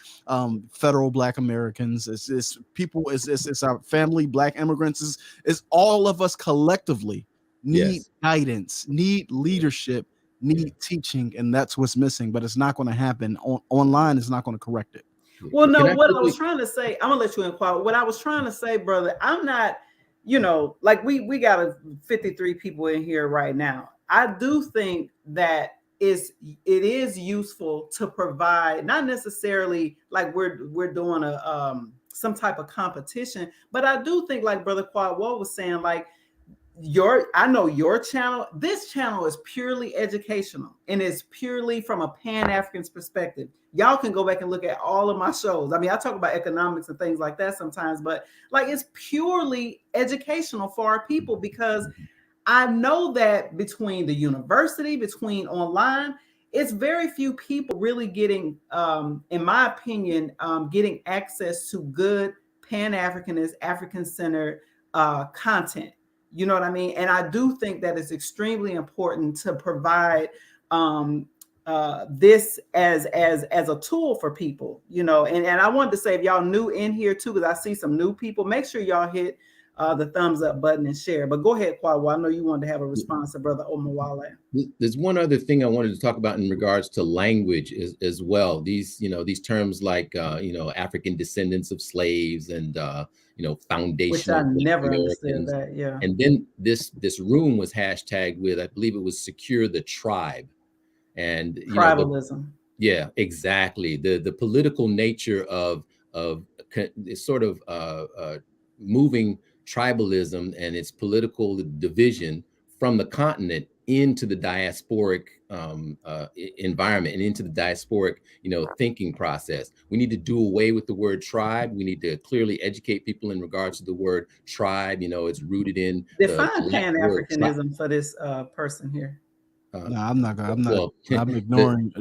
federal Black Americans. It's people, it's our family, Black immigrants. It's all of us collectively need guidance, need leadership, need teaching, and that's what's missing. But it's not going to happen online. Is not going to correct it. Well, no, what I was trying to say, I'm gonna let you inquire. What I was trying to say, brother, I'm not, you know, like we got 53 people in here right now. I do think that it is useful to provide, not necessarily like we're doing a some type of competition, but I do think, like Brother Quad Wall was saying, like I know your channel, this channel is purely educational and it's purely from a Pan-African perspective. Y'all can go back and look at all of my shows. I mean, I talk about economics and things like that sometimes, but like it's purely educational for our people, because I know that between the university, between online, it's very few people really getting, in my opinion, getting access to good Pan-Africanist, African-centered content. You know what I mean? And I do think that it's extremely important to provide this as a tool for people, you know. And I wanted to say, if y'all new in here too, because I see some new people, make sure y'all hit the thumbs up button and share. But go ahead, Kwawa. I know you wanted to have a response to Brother Omawale. There's one other thing I wanted to talk about in regards to language as well. These, you know, these terms like, you know, African descendants of slaves and, you know, foundational. Which I never understood that, yeah. And then this room was hashtagged with, I believe it was Secure the Tribe. And you tribalism. Yeah, exactly. The political nature of sort of moving tribalism and its political division from the continent into the diasporic environment and into the diasporic, you know, thinking process. We need to do away with the word tribe. We need to clearly educate people in regards to the word tribe. You know, it's rooted in define Pan-Africanism for this person here. No, I'm not gonna. I'm ignoring.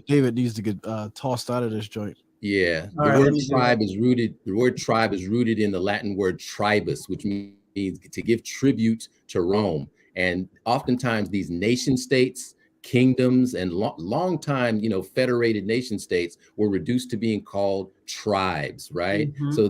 David needs to get tossed out of this joint. Yeah, the word tribe is rooted. The word tribe is rooted in the Latin word tribus, which means to give tribute to Rome. And oftentimes, these nation states, kingdoms, and long time, you know, federated nation states were reduced to being called tribes, right? So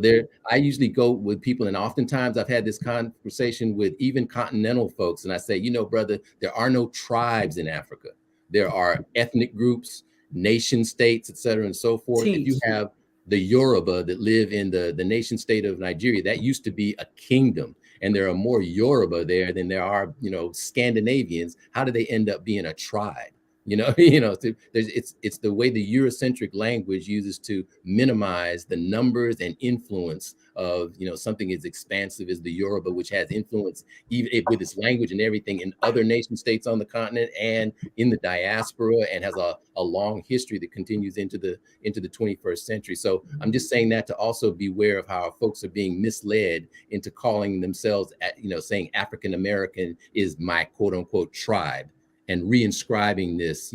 I usually go with people, and oftentimes I've had this conversation with even continental folks, and I say, you know, brother, there are no tribes in Africa. There are ethnic groups, nation states, et cetera, and so forth. If you have the Yoruba that live in the nation state of Nigeria, that used to be a kingdom, and there are more Yoruba there than there are, Scandinavians. How do they end up being a tribe? It's the way the Eurocentric language uses to minimize the numbers and influence of, something as expansive as the Yoruba, which has influence even with its language and everything in other nation states on the continent and in the diaspora, and has a long history that continues into the 21st century. So I'm just saying that to also beware of how folks are being misled into calling themselves, saying African American is my quote unquote tribe, and reinscribing this,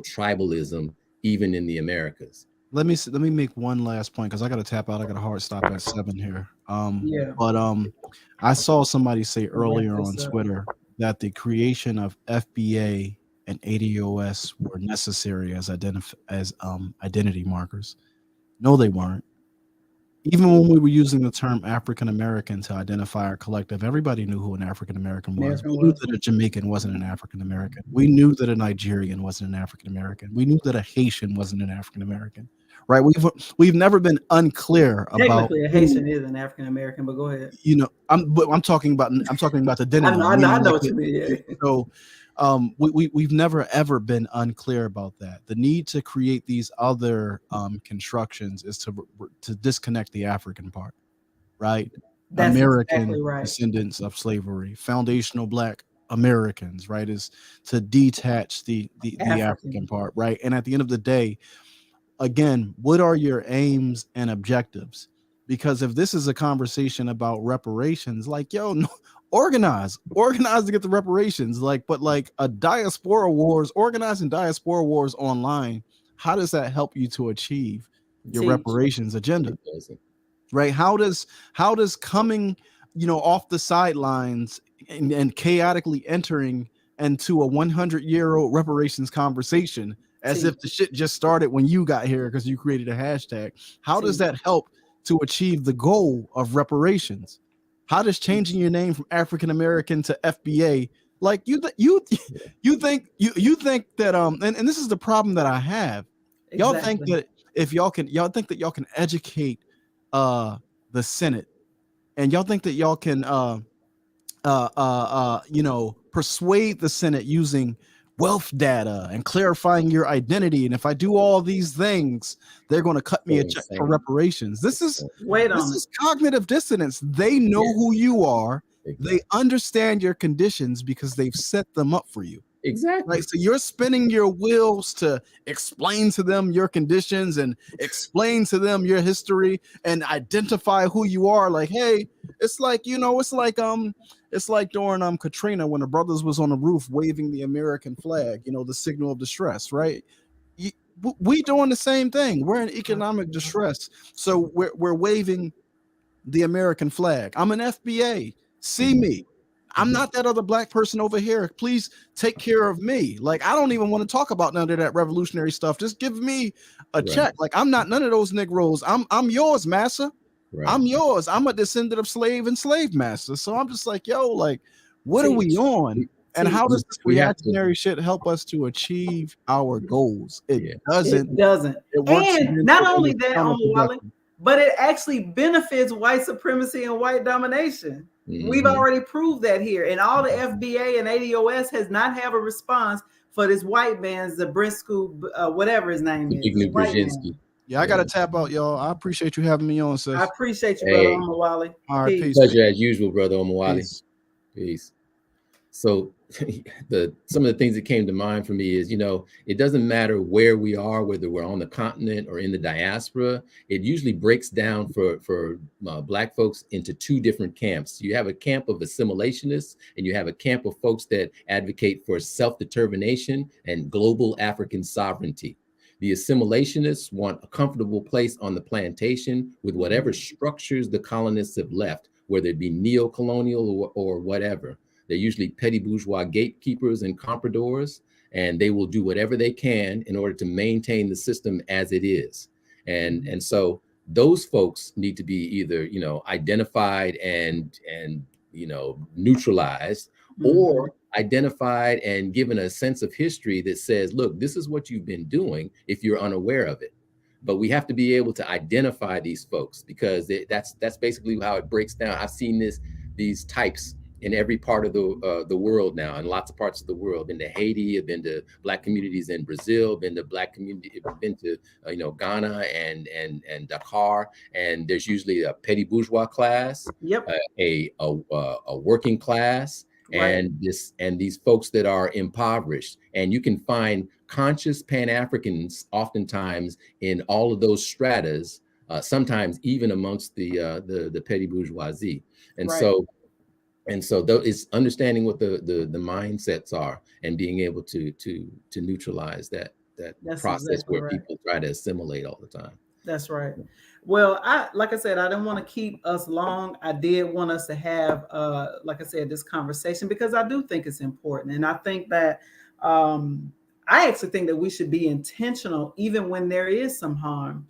tribalism even in the Americas. Let me make one last point, because I got to tap out. I got a hard stop at 7 here. But I saw somebody say earlier on Twitter that the creation of FBA and ADOS were necessary as identity markers. No, they weren't. Even when we were using the term African American to identify our collective, everybody knew who an African American was. We knew that a Jamaican wasn't an African American. We knew that a Nigerian wasn't an African American. We knew that a Haitian wasn't an African American. Right? We've never been unclear about. Technically, a Haitian is an African American, but go ahead. I'm talking about the identity. I know what you mean. So. We've never ever been unclear about that. The need to create these other constructions is to disconnect the African part, right? That's American exactly right. Descendants of slavery, foundational Black Americans, right? Is to detach the African part, right? And at the end of the day, again, what are your aims and objectives? Because if this is a conversation about reparations, no. Organize to get the reparations, but a diaspora wars, organizing diaspora wars online, how does that help you to achieve your reparations agenda? Right? How does coming, off the sidelines and chaotically entering into a 100-year-old reparations conversation as if the shit just started when you got here because you created a hashtag, how does that help to achieve the goal of reparations? How does changing your name from African American to FBA, you think that and this is the problem that I have. Y'all think that y'all think that y'all can educate the Senate, and y'all think that y'all can persuade the Senate using wealth data and clarifying your identity, and if I do all these things, they're going to cut me a check for reparations. This is cognitive dissonance. They know who you are. They understand your conditions because they've set them up for you. Exactly. Right. So you're spinning your wheels to explain to them your conditions and explain to them your history and identify who you are. Like, hey, it's like during Katrina when the brothers was on the roof waving the American flag, the signal of distress, right? We doing the same thing. We're in economic distress, so we're waving the American flag. I'm an FBA. See me. I'm not that other Black person over here. Please take care of me. I don't even want to talk about none of that revolutionary stuff. Just give me a check. I'm not none of those Negroes. I'm yours, massa. Right. I'm yours. I'm a descendant of slave and slave master. So I'm just what are we on? And how does this reactionary shit help us to achieve our goals? It doesn't. It doesn't. It works and not only that, but it actually benefits white supremacy and white domination. Mm-hmm. We've already proved that here. And all the FBA and ADOS has not have a response for this white man's Zabrinsky, whatever his name is. Yeah, I got to tap out, y'all. I appreciate you having me on, sis. I appreciate you, brother Omawale. All right, peace. Pleasure as usual, brother Omawale. Peace. So some of the things that came to mind for me is, it doesn't matter where we are, whether we're on the continent or in the diaspora. It usually breaks down for Black folks into two different camps. You have a camp of assimilationists, and you have a camp of folks that advocate for self-determination and global African sovereignty. The assimilationists want a comfortable place on the plantation with whatever structures the colonists have left, whether it be neo-colonial or whatever. They're usually petty bourgeois gatekeepers and compradors, and they will do whatever they can in order to maintain the system as it is. And so those folks need to be either, identified and neutralized, or identified and given a sense of history that says, look, this is what you've been doing if you're unaware of it. But we have to be able to identify these folks, because that's basically how it breaks down. I've seen these types in every part of the world now, in lots of parts of the world. Been to Haiti, I've been to Black communities in Brazil, been to Black community, been to Ghana and Dakar. And there's usually a petty bourgeois class, Yep. A working class, Right. and these folks that are impoverished. And you can find conscious Pan-Africans oftentimes in all of those stratas, sometimes even amongst the petty bourgeoisie. And Right. so though it's understanding what the mindsets are and being able to neutralize that That's process exactly where right. people try to assimilate all the time. That's right. Well, like I said, I didn't want to keep us long. I did want us to have, like I said, this conversation, because I do think it's important. And I think that I actually think that we should be intentional, even when there is some harm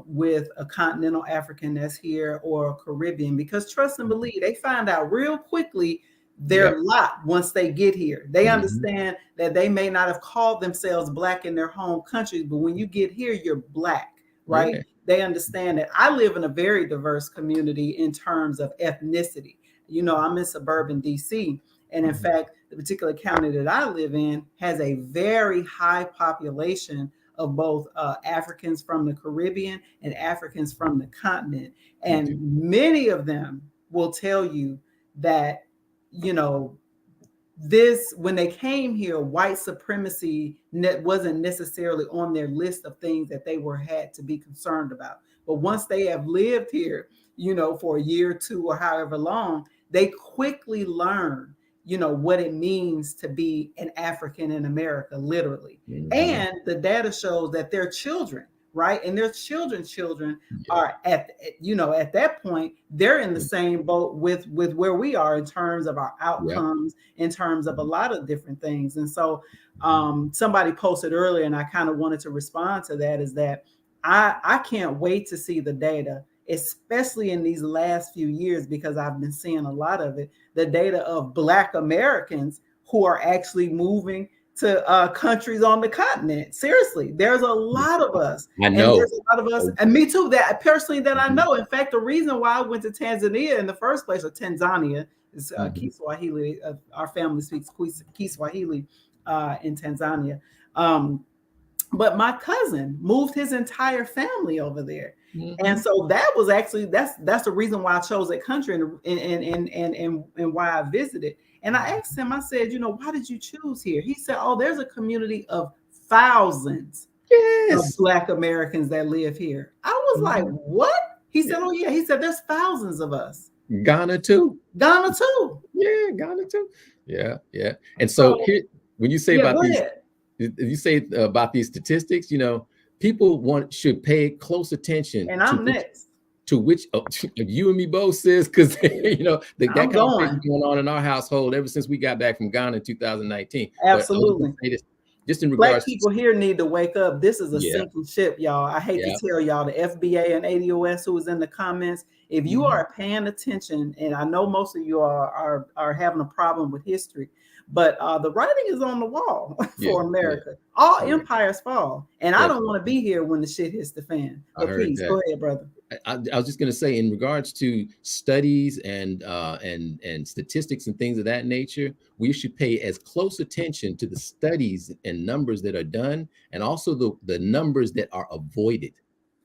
with a continental African that's here or a Caribbean, because trust and believe, they find out real quickly their lot once they get here. They understand that they may not have called themselves Black in their home countries, but when you get here, you're Black, right? Yeah. They understand that. I live in a very diverse community in terms of ethnicity. I'm in suburban DC. And in fact, the particular county that I live in has a very high population of both Africans from the Caribbean and Africans from the continent. And many of them will tell you that, when they came here, white supremacy wasn't necessarily on their list of things that they had to be concerned about. But once they have lived here, for a year or two or however long, they quickly learn, what it means to be an African in America, literally. And the data shows that their children, right, and their children's children are at that point, they're in the same boat with where we are in terms of our outcomes, in terms of a lot of different things. And so somebody posted earlier, and I kind of wanted to respond to that, is that I can't wait to see the data, especially in these last few years, because I've been seeing a lot of it, the data of Black Americans who are actually moving to countries on the continent. Seriously, there's a lot of us. I know. And there's a lot of us, and me too, that personally that I know. In fact, the reason why I went to Tanzania in the first place, or Tanzania, is Kiswahili. Our family speaks Kiswahili in Tanzania. But my cousin moved his entire family over there. And so that was actually, that's the reason why I chose that country and why I visited. And I asked him, I said, why did you choose here? He said, oh, there's a community of thousands of Black Americans that live here. I was like, what? He said, oh yeah. He said, there's thousands of us. Ghana too. Ghana too. Yeah, Ghana too. Yeah. And so here, when you say about these, you say about these statistics, people should pay close attention. And I'm next. To which you and me both, sis, because that conversation going on in our household ever since we got back from Ghana in 2019. Absolutely. Just in regards, Black people here need to wake up. This is a sinking ship, y'all. I hate to tell y'all, the FBA and ADOS who was in the comments, if you are paying attention, and I know most of you are having a problem with history, but the writing is on the wall for America. All empires fall, and I don't want to be here when the shit hits the fan. But please, go ahead, brother. I was just going to say, in regards to studies and statistics and things of that nature, we should pay as close attention to the studies and numbers that are done, and also the numbers that are avoided.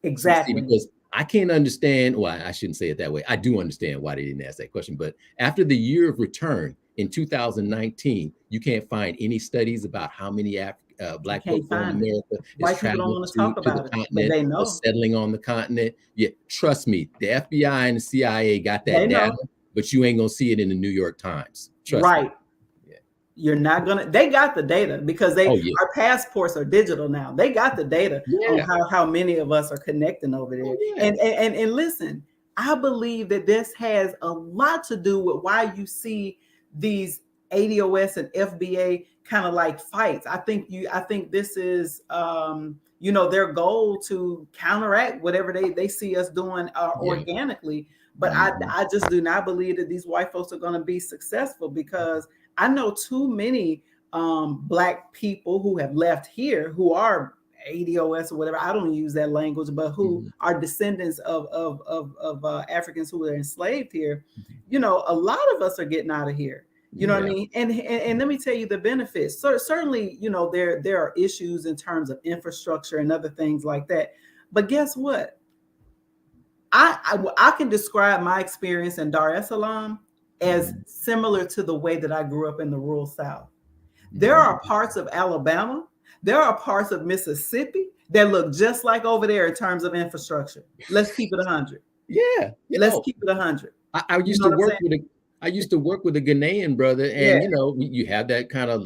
Exactly. Because I can't understand. Well, I shouldn't say it that way. I do understand why they didn't ask that question. But after the year of return in 2019, you can't find any studies about how many Black folks in America is traveling to the continent, they know, or settling on the continent. Yeah, trust me, the FBI and the CIA got that data, but you ain't gonna see it in the New York Times. Trust me. Yeah. You're not gonna. They got the data because our passports are digital now. They got the data on how many of us are connecting over there. And listen, I believe that this has a lot to do with why you see these ADOS and FBA kind of like fights. I think this is their goal to counteract whatever they see us doing organically. But I just do not believe that these white folks are going to be successful, because I know too many Black people who have left here who are ADOS or whatever. I don't use that language, but who are descendants of Africans who were enslaved here. You know, a lot of us are getting out of here. You know what I mean? And let me tell you the benefits. So certainly, you know, there are issues in terms of infrastructure and other things like that. But guess what? I can describe my experience in Dar es Salaam as similar to the way that I grew up in the rural South. There are parts of Alabama, there are parts of Mississippi that look just like over there in terms of infrastructure. Let's keep it 100. Yeah. Let's keep it 100. I used to work with I used to work with a Ghanaian brother, and you know, you have that kind of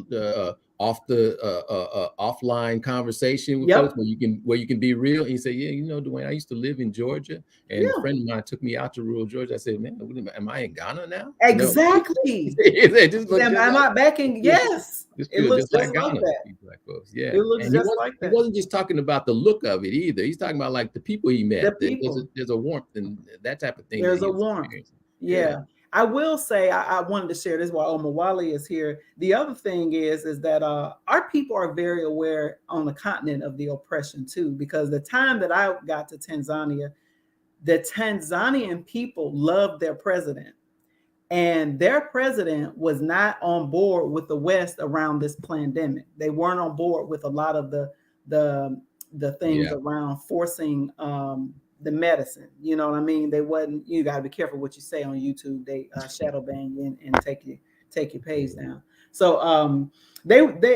offline conversation with folks where you can be real. And you say, yeah, you know, Dwayne, I used to live in Georgia, and a friend of mine took me out to rural Georgia. I said, man, am I in Ghana now? Exactly. Am I back in? Yes. It looks just like Ghana. Black folks. Yeah. It looks just like that. He wasn't just talking about the look of it either. He's talking about like the people he met. There's a warmth and that type of thing. There's a warmth. Yeah. I will say I wanted to share this while Omawale is here. The other thing is that our people are very aware on the continent of the oppression too, because the time that I got to Tanzania, the Tanzanian people loved their president, and their president was not on board with the West around this pandemic. They weren't on board with a lot of the things around forcing the medicine, you know what I mean? They wasn't. You got to be careful what you say on YouTube. They shadow ban you and take your page down. So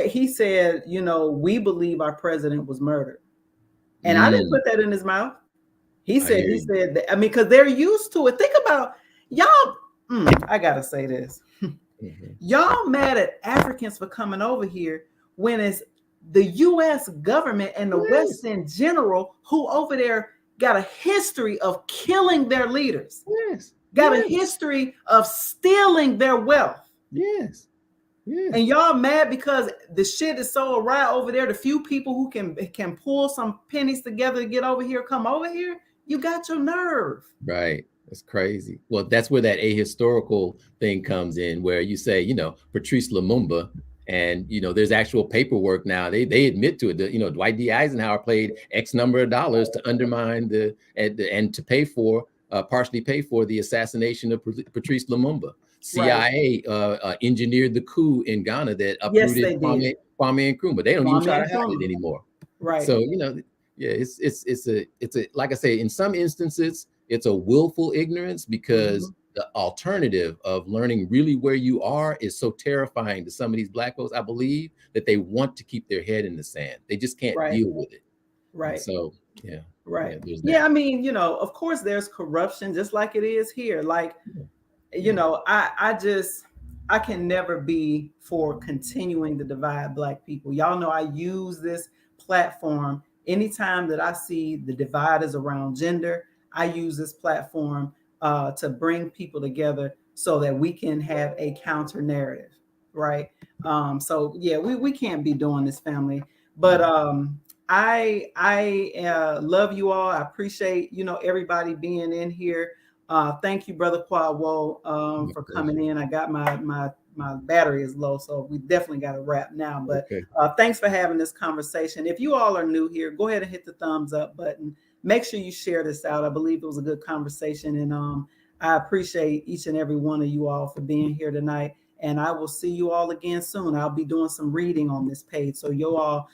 he said, you know, we believe our president was murdered, and I didn't put that in his mouth. He said that, I mean, because they're used to it. Think about y'all. I gotta say this. Y'all mad at Africans for coming over here when it's the U.S. government and the West in general who over there got a history of killing their leaders. Got a history of stealing their wealth. And y'all mad because the shit is so awry over there. The few people who can pull some pennies together to get over here, come over here. You got your nerve. Right. That's crazy. Well, that's where that ahistorical thing comes in, where you say, you know, Patrice Lumumba. And, you know, there's actual paperwork now. They admit to it. You know, Dwight D. Eisenhower paid X number of dollars to undermine and to pay for, partially pay for the assassination of Patrice Lumumba. CIA engineered the coup in Ghana that uprooted Kwame Nkrumah. They don't even try to hide it anymore. Right. So, you know, it's a like I say, in some instances, it's a willful ignorance because the alternative of learning really where you are is so terrifying to some of these Black folks, I believe, that they want to keep their head in the sand. They just can't deal with it. Right. And so, I mean, you know, of course there's corruption just like it is here. Like, you know, I can never be for continuing to divide Black people. Y'all know I use this platform anytime that I see the divide is around gender. I use this platform to bring people together so that we can have a counter narrative, right? So yeah, we can't be doing this, family. But I love you all. I appreciate, you know, everybody being in here. Thank you, Brother Quadwo, for coming in. I got my battery is low, so we definitely got to wrap now. But thanks for having this conversation. If you all are new here, go ahead and hit the thumbs up button. Make sure you share this out. I believe it was a good conversation, and I appreciate each and every one of you all for being here tonight. And I will see you all again soon. I'll be doing some reading on this page, so you all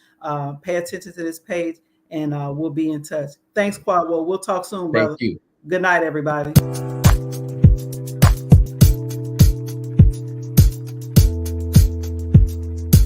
pay attention to this page, and we'll be in touch. Thanks, Quadwo. We'll talk soon, brother. Thank you. Good night, everybody.